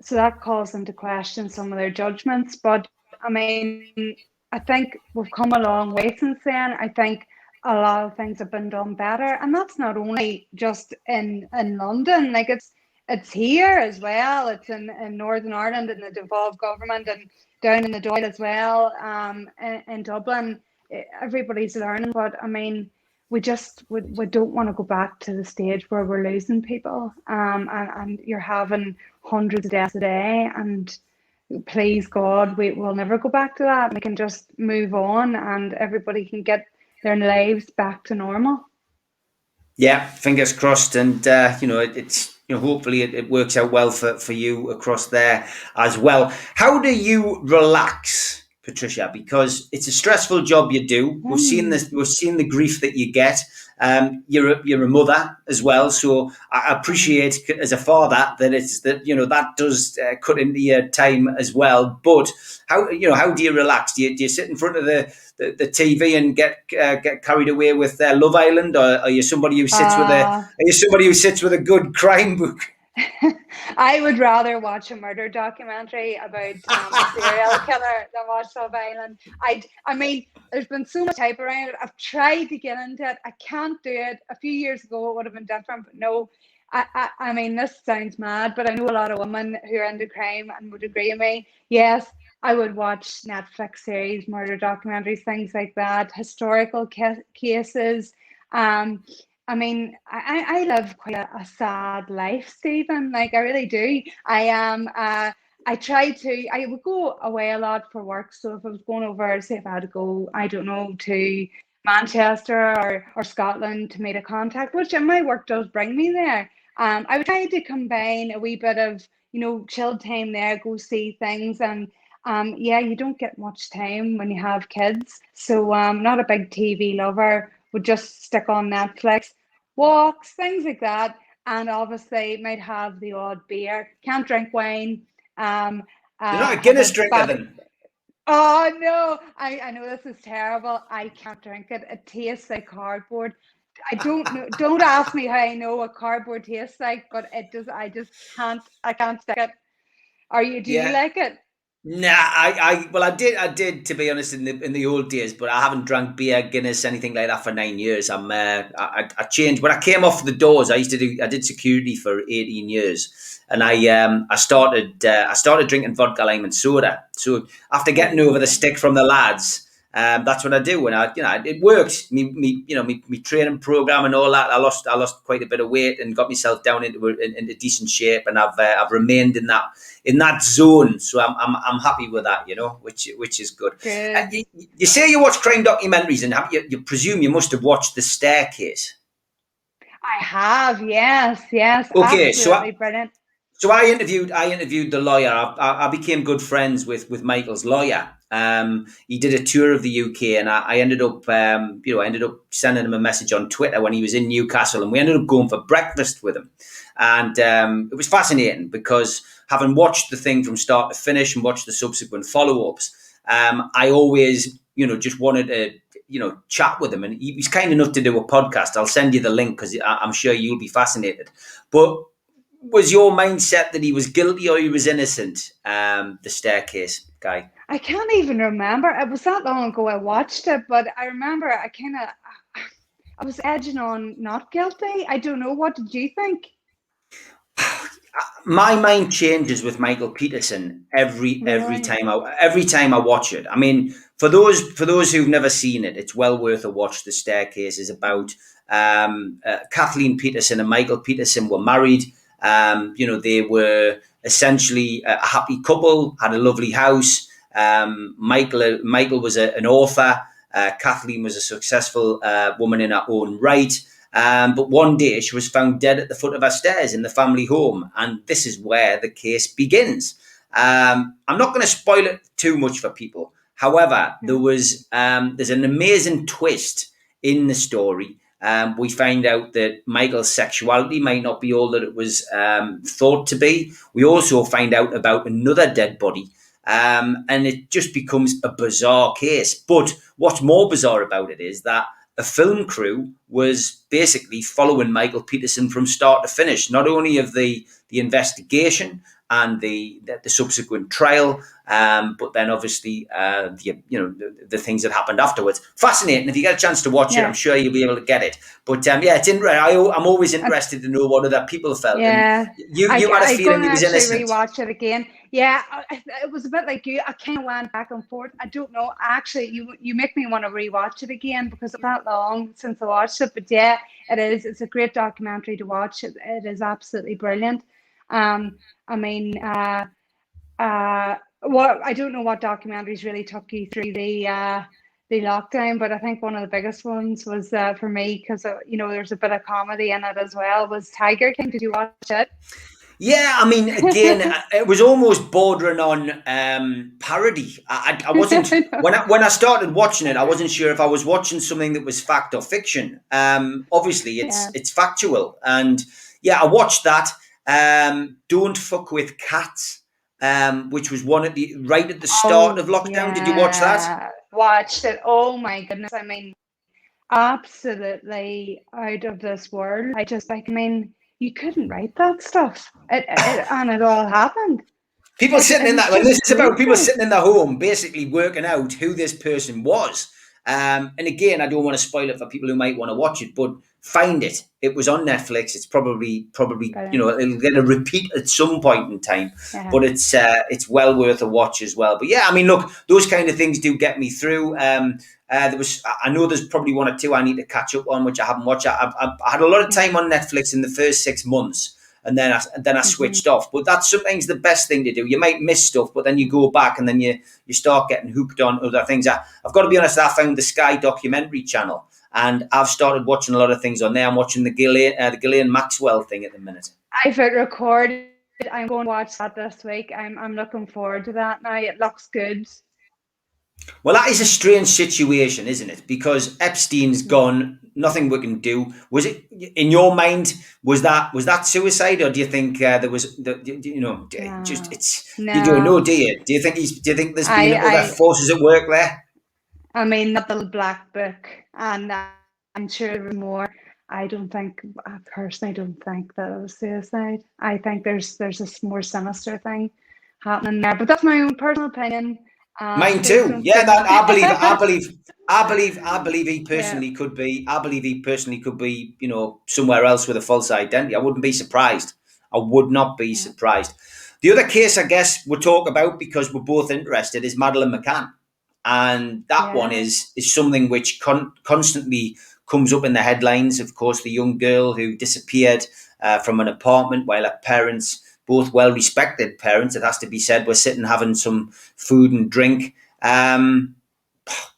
So that calls into question some of their judgments. But I mean, I think we've come a long way since then. I think a lot of things have been done better, and that's not only just in London. Like it's here as well. It's in Northern Ireland, in the devolved government, and down in the Dáil as well. In Dublin, everybody's learning. But I mean, we don't want to go back to the stage where we're losing people. And you're having hundreds of deaths a day. And please God, we will never go back to that. We can just move on, and everybody can get their lives back to normal. Yeah, fingers crossed, and you know, it's, you know, hopefully it works out well for you across there as well. How do you relax, Patricia? Because it's a stressful job you do. We've seen this. We've seen the grief that you get. You're a mother as well, so I appreciate as a father that you know, that does cut into your time as well. But how do you relax? Do you sit in front of the TV and get carried away with Love Island, or are you somebody who sits with a good crime book? I would rather watch a murder documentary about a serial killer than watch Love Island. I mean, there's been so much hype around it. I've tried to get into it. I can't do it. A few years ago, it would have been different, but no. I mean, this sounds mad, but I know a lot of women who are into crime and would agree with me. Yes, I would watch Netflix series, murder documentaries, things like that, historical cases. I mean, I live quite a sad life, Stephen. Like I really do. I am. I try to. I would go away a lot for work. So if I was going over, say, if I had to go, I don't know, to Manchester or Scotland to meet a contact, which my work does bring me there. I would try to combine a wee bit of, chill time there, go see things, and yeah, you don't get much time when you have kids. So not a big TV lover. Would just stick on Netflix, walks, things like that, and obviously might have the odd beer. Can't drink wine. Um, You're not a have Guinness a drinker back. then. Oh no, I know this is terrible. I can't drink it. It tastes like cardboard. I don't know. Don't ask me how I know what cardboard tastes like, but it does. I just can't. I can't stick it. Are you? Do you Yeah. like it? Nah, well, I did, to be honest, in the old days, but I haven't drank beer, Guinness, anything like that for 9 years. I changed when I came off the doors. I did security for 18 years, and I started drinking vodka, lime, and soda. So after getting over the Oh, stick from the lads, that's what I do. And it worked. Me training program and all that. I lost quite a bit of weight and got myself down into decent shape, and I've remained in that zone. So I'm happy with that, which is good. good. You say you watch crime documentaries, and you presume you must have watched The Staircase. I have. Yes. Yes. Okay, Absolutely brilliant. so I interviewed the lawyer. I became good friends with Michael's lawyer. He did a tour of the UK, and I ended up sending him a message on Twitter when he was in Newcastle, and we ended up going for breakfast with him. And it was fascinating because, having watched the thing from start to finish and watched the subsequent follow-ups, I always just wanted to chat with him, and he was kind enough to do a podcast. I'll send you the link because I'm sure you'll be fascinated. But was your mindset that he was guilty or he was innocent? The Staircase guy. I can't even remember. It was that long ago I watched it, but I remember I was edging on not guilty. I don't know. What did you think? My mind changes with Michael Peterson every Really? time I watch it. I mean, for those who've never seen it, it's well worth a watch. The Staircase is about Kathleen Peterson and Michael Peterson were married. They were essentially a happy couple, had a lovely house. Michael was an author. Kathleen was a successful woman in her own right. But one day she was found dead at the foot of her stairs in the family home. And this is where the case begins. I'm not going to spoil it too much for people. However, there's an amazing twist in the story. We find out that Michael's sexuality might not be all that it was thought to be. We also find out about another dead body. And it just becomes a bizarre case. But what's more bizarre about it is that a film crew was basically following Michael Peterson from start to finish, not only of the investigation and the subsequent trial, but then obviously the things that happened afterwards. Fascinating. If you get a chance to watch it, Yeah. I'm sure you'll be able to get it. But it's I'm always interested to know what other people felt. Yeah. And you had a I'm feeling going he to was actually innocent. rewatch it again. Yeah, it was a bit like you. I kind of went back and forth. I don't know. Actually, you make me want to rewatch it again because it's not long since I watched it. But yeah, it is. It's a great documentary to watch. It is absolutely brilliant. I mean, what I don't know what documentaries really took you through the lockdown, but I think one of the biggest ones was for me because there's a bit of comedy in it as well. Was Tiger King? Did you watch it? Yeah, I mean, again, it was almost bordering on parody. I wasn't when I started watching it. I wasn't sure if I was watching something that was fact or fiction. Obviously, Yeah. it's factual, and yeah, I watched that. Don't Fuck with Cats, which was right at the start Oh of lockdown. Did you watch that? yeah, watched it. Oh my goodness. I mean, absolutely out of this world. I mean, you couldn't write that stuff. And it all happened. People It sitting in was that, when just this is about people crazy. sitting in their home, basically working out who this person was. And again, I don't want to spoil it for people who might want to watch it, but find it. It was on Netflix. It's probably it'll get a repeat at some point in time, but it's well worth a watch as well. But yeah, I mean, look, those kind of things do get me through. I know there's probably one or two I need to catch up on, which I haven't watched. I had a lot of time on Netflix in the first 6 months, and then I switched off. But that's sometimes the best thing to do. You might miss stuff, but then you go back and then you start getting hooked on other things. I've got to be honest, I found the Sky documentary channel, and I've started watching a lot of things on there. I'm watching the Ghislaine Maxwell thing at the minute. I've it recorded. I'm going to watch that this week. I'm looking forward to that now. It looks good. Well, that is a strange situation, isn't it? Because Epstein's gone, nothing we can do. Was it, in your mind, was that suicide, or do you think there was, No. you don't know, do you? Do you think there's been other forces at work there? I mean, not the Black Book, and I'm sure there was more. I personally don't think that it was suicide. I think there's a more sinister thing happening there, but that's my own personal opinion. Mine too. Yeah, that I believe he personally could be. I believe he personally could be, somewhere else with a false identity. I wouldn't be surprised. I would not be surprised. The other case, I guess, we'll talk about because we're both interested is Madeleine McCann, and that one is something which constantly comes up in the headlines. Of course, the young girl who disappeared from an apartment while her parents, both well-respected parents, it has to be said, were sitting having some food and drink.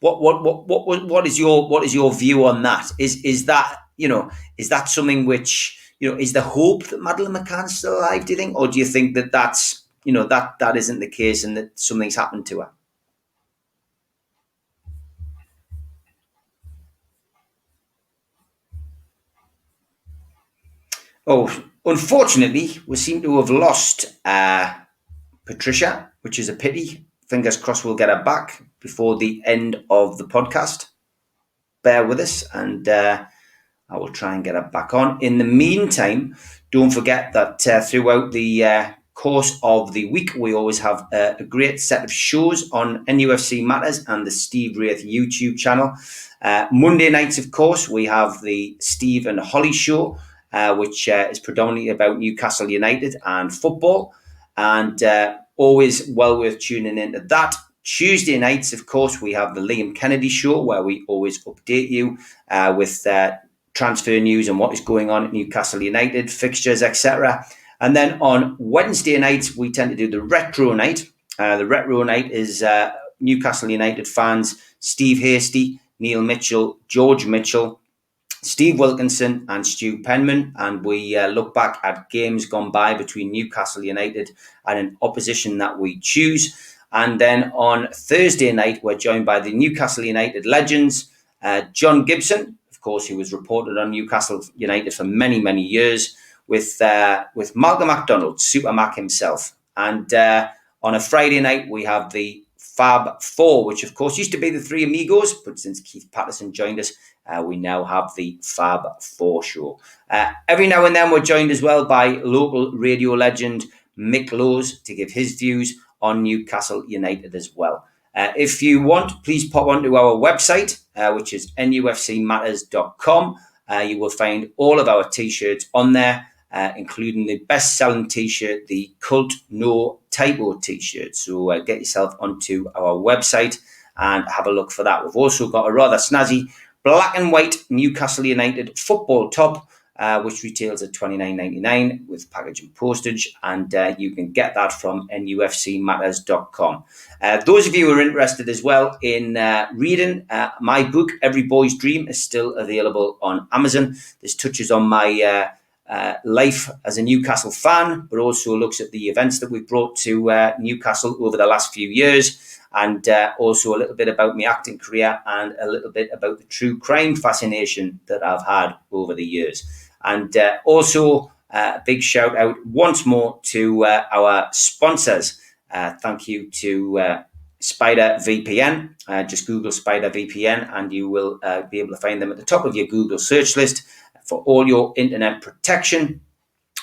What is your view on that? Is that something which, is the hope that Madeleine McCann's still alive, do you think, or do you think that that's that isn't the case and that something's happened to her? Oh, unfortunately, we seem to have lost Patricia, which is a pity. Fingers crossed we'll get her back before the end of the podcast. Bear with us, and I will try and get her back on. In the meantime, don't forget that throughout the course of the week, we always have a great set of shows on NUFC Matters and the Steve Wraith YouTube channel. Monday nights, of course, we have the Steve and Holly show, which is predominantly about Newcastle United and football, and always well worth tuning into that. Tuesday nights, of course, we have the Liam Kennedy show, where we always update you with transfer news and what is going on at Newcastle United, fixtures, etc. And then on Wednesday nights, we tend to do the Retro Night. The Retro Night is Newcastle United fans, Steve Hasty, Neil Mitchell, George Mitchell, Steve Wilkinson and Stu Penman, and we look back at games gone by between Newcastle United and an opposition that we choose. And then on Thursday night, we're joined by the Newcastle United legends, John Gibson, of course, who was reported on Newcastle United for many, many years, with Malcolm MacDonald, Super Mac himself. And on a Friday night, we have the Fab Four, which of course used to be the Three Amigos, but since Keith Patterson joined us, we now have the Fab Four show. Every now and then we're joined as well by local radio legend Mick Lowes to give his views on Newcastle United as well. If you want, please pop onto our website, which is nufcmatters.com. You will find all of our t-shirts on there, including the best-selling t-shirt, the Cult No Typo t-shirt. So get yourself onto our website and have a look for that. We've also got a rather snazzy black and white Newcastle United football top, which retails at $29.99 with package and postage, and you can get that from nufcmatters.com. Those of you who are interested as well in reading my book, Every Boy's Dream, is still available on Amazon. This touches on my life as a Newcastle fan, but also looks at the events that we've brought to Newcastle over the last few years, and also a little bit about my acting career and a little bit about the true crime fascination that I've had over the years. And also a big shout out once more to our sponsors. Thank you to Spider VPN. Just Google Spider VPN and you will be able to find them at the top of your Google search list for all your internet protection.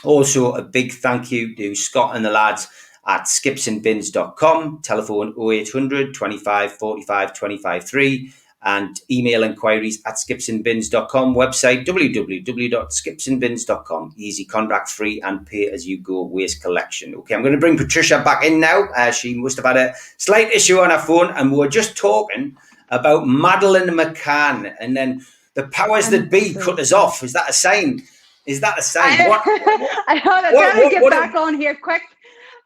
Also, a big thank you to Scott and the lads at skipsandbins.com, telephone 0800 25 45 25 3, and email inquiries at skipsandbins.com, website www.skipsandbins.com. Easy, contract free, and pay as you go waste collection. Okay, I'm going to bring Patricia back in now. She must have had a slight issue on her phone, and we were just talking about Madeleine McCann, and then the powers that be cut us off. Is that a sign? Is that a sign? I better get back on here quick.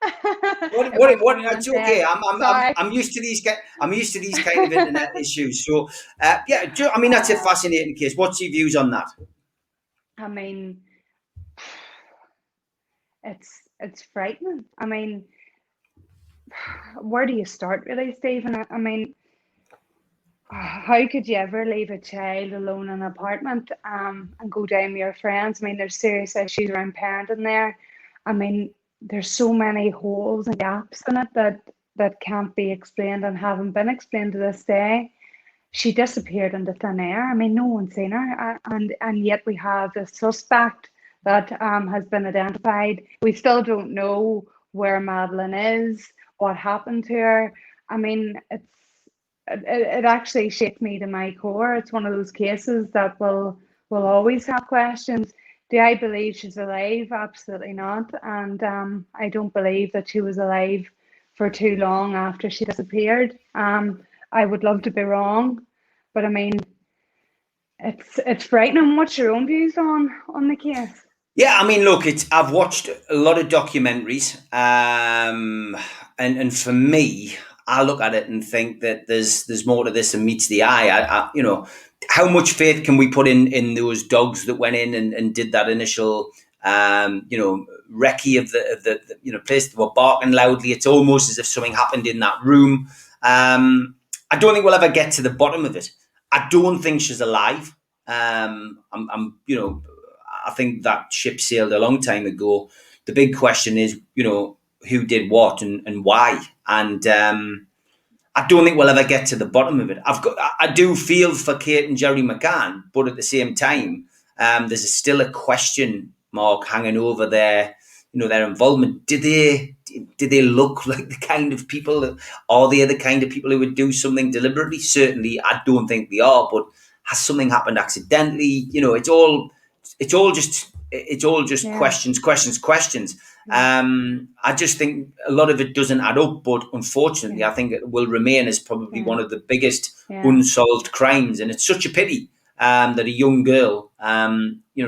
It's okay. I'm used to these. I'm used to these kind of internet issues. So, yeah. I mean, that's a fascinating case. What's your views on that? I mean, it's frightening. I mean, where do you start, really, Stephen? I mean, how could you ever leave a child alone in an apartment and go down with your friends? I mean, there's serious issues around parenting there. I mean, there's so many holes and gaps in it that can't be explained and haven't been explained to this day. She disappeared into thin air. I mean, no one's seen her, and yet we have the suspect that has been identified. We still don't know where Madeleine is, what happened to her. I mean, it actually shakes me to my core. It's one of those cases that will always have questions. Do I believe she's alive? Absolutely not. And I don't believe that she was alive for too long after she disappeared. I would love to be wrong, but I mean, it's frightening. What's your own views on the case? Yeah, I mean, look, I've watched a lot of documentaries, and for me, I look at it and think that there's more to this than meets the eye. You know, how much faith can we put in those dogs that went in and did that initial, recce of the place? They were barking loudly. It's almost as if something happened in that room. I don't think we'll ever get to the bottom of it. I don't think she's alive. I think that ship sailed a long time ago. The big question is, who did what and why. And I don't think we'll ever get to the bottom of it. I do feel for Kate and Jerry McCann, but at the same time, there's still a question mark hanging over their involvement. Did they look like the kind of people? Are they the kind of people who would do something deliberately? Certainly, I don't think they are. But has something happened accidentally? It's all just questions. I just think a lot of it doesn't add up, but unfortunately, I think it will remain as probably one of the biggest unsolved crimes, and it's such a pity that a young girl,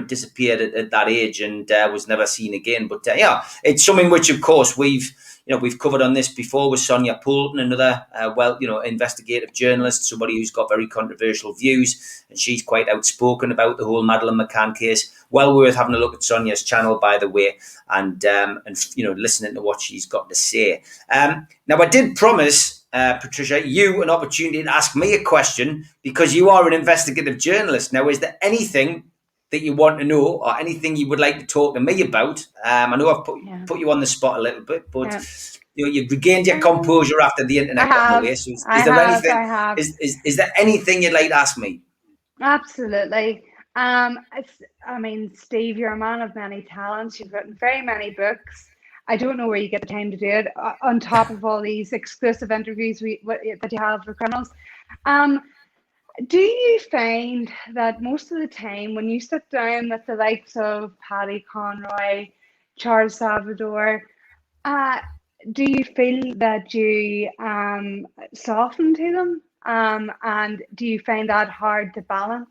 disappeared at that age and was never seen again. But it's something which, of course, we've covered on this before with Sonia Poulton, another investigative journalist, somebody who's got very controversial views, and she's quite outspoken about the whole Madeleine McCann case. Well worth having a look at Sonia's channel, by the way, and listening to what she's got to say. Now, I did promise Patricia you an opportunity to ask me a question because you are an investigative journalist. Now, is there anything that you want to know or anything you would like to talk to me about? I know I've put you on the spot a little bit, but you've regained your composure after the internet got away. So is there anything you'd like to ask me? Absolutely. Steve, you're a man of many talents. You've written very many books. I don't know where you get the time to do it, on top of all these exclusive interviews that you have for criminals. Do you find that most of the time when you sit down with the likes of Paddy Conroy, Charles Salvador, do you feel that you soften to them? And do you find that hard to balance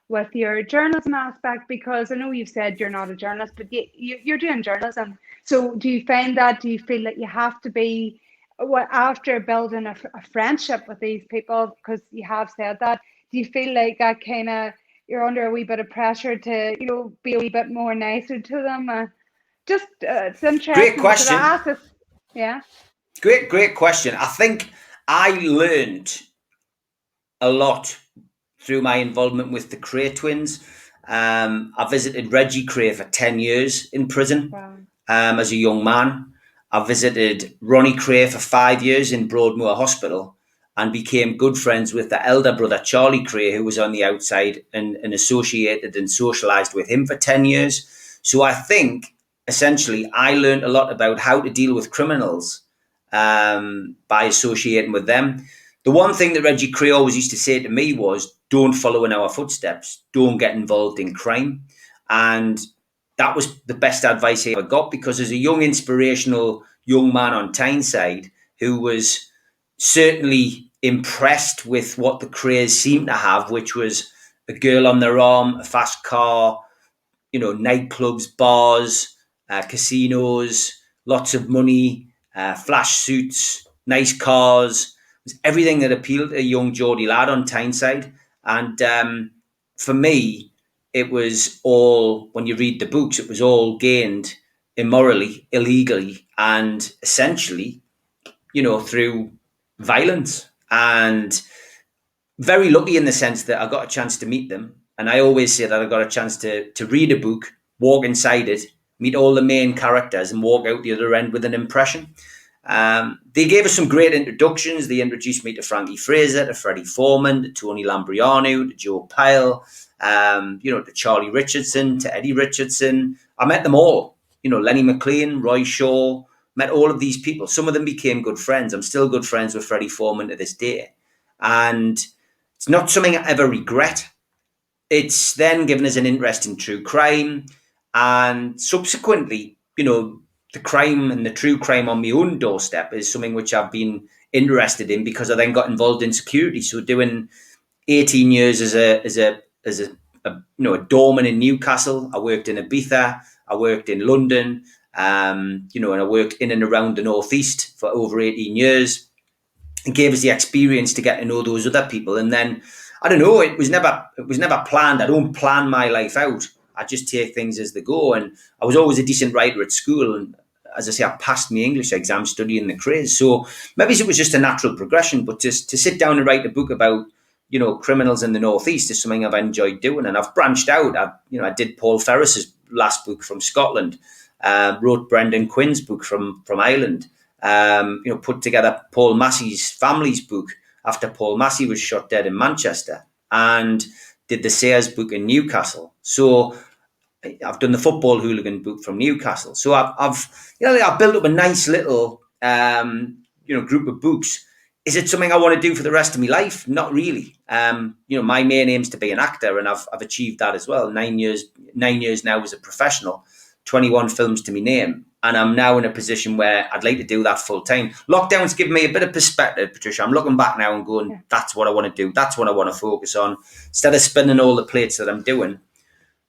with your journalism aspect? Because I know you've said you're not a journalist, but you're doing journalism. So do you find that? Do you feel that you have to be, after building a friendship with these people, because you have said that, do you feel like that kind of, you're under a wee bit of pressure to, be a wee bit more nicer to them? It's interesting. Great question. Yeah. Great question. I think I learned a lot through my involvement with the Cray twins. I visited Reggie Cray for 10 years in prison. Wow. As a young man. I visited Ronnie Cray for 5 years in Broadmoor Hospital and became good friends with the elder brother, Charlie Cray, who was on the outside and associated and socialised with him for 10 years. So I think, essentially, I learned a lot about how to deal with criminals by associating with them. the one thing that Reggie Cray always used to say to me was, don't follow in our footsteps, don't get involved in crime. And that was the best advice I ever got, because as a young, inspirational young man on Tyneside who was certainly impressed with what the Crays seemed to have, which was a girl on their arm, a fast car, nightclubs, bars, casinos, lots of money, flash suits, nice cars. It was everything that appealed to a young Geordie lad on Tyneside. And for me, it was all, when you read the books, it was all gained immorally, illegally, and essentially, through violence. And very lucky in the sense that I got a chance to meet them. And I always say that I got a chance to read a book, walk inside it, meet all the main characters, and walk out the other end with an impression. They gave us some great introductions. They introduced me to Frankie Fraser, to Freddie Foreman, to Tony Lambrianou, to Joe Pyle, to Charlie Richardson, to Eddie Richardson. I met them all. Lenny McLean, Roy Shaw, met all of these people. Some of them became good friends. I'm still good friends with Freddie Foreman to this day. And it's not something I ever regret. It's then given us an interest in true crime. And subsequently, the crime and the true crime on my own doorstep is something which I've been interested in, because I then got involved in security. So doing 18 years as a doorman in Newcastle, I worked in Ibiza, I worked in London, and I worked in and around the Northeast for over 18 years. It gave us the experience to get to know those other people. And then, I don't know, it was never planned. I don't plan my life out. I just take things as they go. And I was always a decent writer at school. And as I say, I passed my English exam studying the Crays. So maybe it was just a natural progression. But just to sit down and write a book about, criminals in the Northeast is something I've enjoyed doing. And I've branched out. I did Paul Ferris's last book from Scotland, wrote Brendan Quinn's book from Ireland, put together Paul Massey's family's book after Paul Massey was shot dead in Manchester, and did the Sayers book in Newcastle. So I've done the football hooligan book from Newcastle. So I've built up a nice little group of books. Is it something I want to do for the rest of my life? Not really. My main aim is to be an actor, and I've achieved that as well. 9 years now as a professional, 21 films to my name. And I'm now in a position where I'd like to do that full time. Lockdown's given me a bit of perspective, Patricia. I'm looking back now and going, that's what I want to do. That's what I want to focus on, instead of spinning all the plates that I'm doing.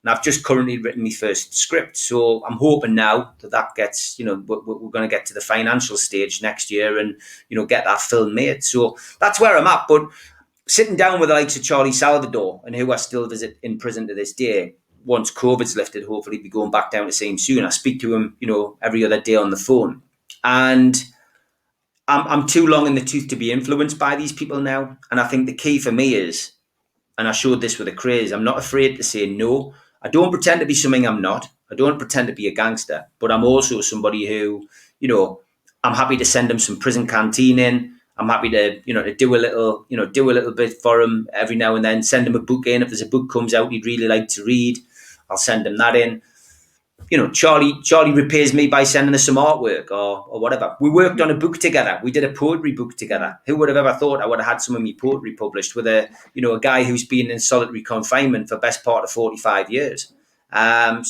And I've just currently written my first script. So I'm hoping now that gets, we're going to get to the financial stage next year and, get that film made. So that's where I'm at. But sitting down with the likes of Charlie Salvador, and who I still visit in prison to this day, once COVID's lifted, hopefully be going back down to see him soon. I speak to him, every other day on the phone. And I'm too long in the tooth to be influenced by these people now. And I think the key for me is, and I showed this with the Craze, I'm not afraid to say no. I don't pretend to be something I'm not. I don't pretend to be a gangster, but I'm also somebody who, I'm happy to send him some prison canteen in. I'm happy to, to do a little bit for him every now and then, send him a book in. If there's a book comes out he'd really like to read, I'll send him that in. Charlie repays me by sending us some artwork or whatever. We worked on a book together. We did a poetry book together. Who would have ever thought I would have had some of my poetry published with a guy who's been in solitary confinement for the best part of 45 years. I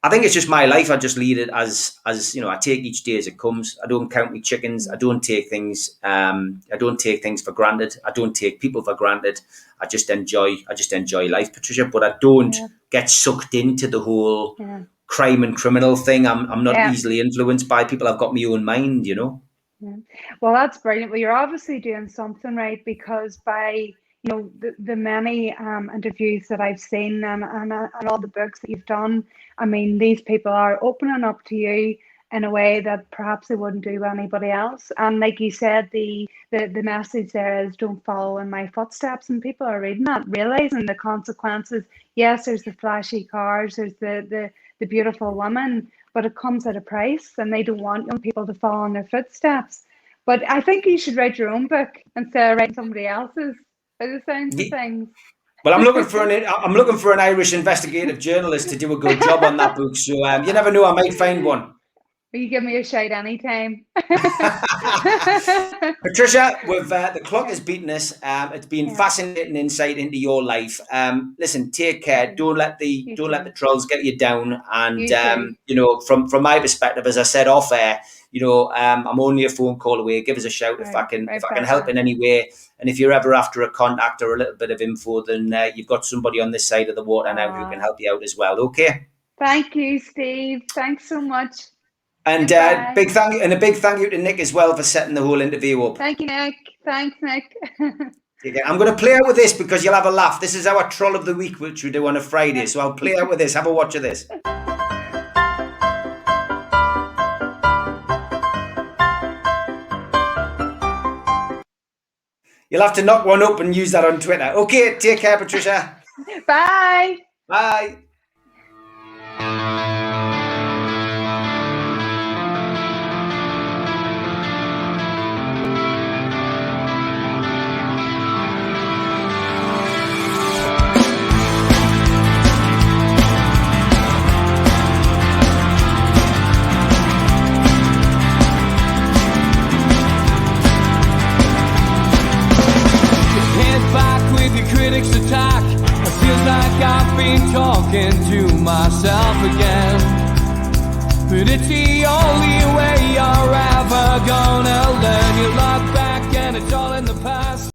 think it's just my life. I just lead it as I take each day as it comes. I don't count my chickens. I don't take things for granted. I don't take people for granted. I just enjoy life, Patricia. But I don't get sucked into the whole crime and criminal thing. I'm not easily influenced by people. I've got my own mind, Yeah. Well, that's brilliant. Well, you're obviously doing something right, because by the many interviews that I've seen and all the books that you've done, I mean, these people are opening up to you in a way that perhaps they wouldn't do anybody else. And like you said, the message there is, don't follow in my footsteps. And people are reading that, realizing the consequences. Yes, there's the flashy cars, there's the beautiful women, but it comes at a price, and they don't want young people to follow in their footsteps. But I think you should write your own book instead of writing somebody else's, by the sounds of things. Well, I'm looking for an Irish investigative journalist to do a good job on that book. So you never know, I might find one. You give me a shout anytime. Patricia, with the clock has beaten us. It's been Yeah. fascinating insight into your life. Listen, take care. Don't let the trolls get you down. And You too. you know, from my perspective, as I said off air, you know, I'm only a phone call away. Give us a shout if I can help in any way. And if you're ever after a contact or a little bit of info, then you've got somebody on this side of the water now who can help you out as well. Okay. Thank you, Steve. Thanks so much. And big thank you, and a big thank you to Nick as well for setting the whole interview up. Thank you, Nick. Thanks, Nick. I'm going to play out with this because you'll have a laugh. This is our troll of the week, which we do on a Friday. So I'll play out with this. Have a watch of this. You'll have to knock one up and use that on Twitter. Okay, take care, Patricia. Bye. Bye. Critics attack. It feels like I've been talking to myself again. But it's the only way you're ever gonna learn. You look back and it's all in the past.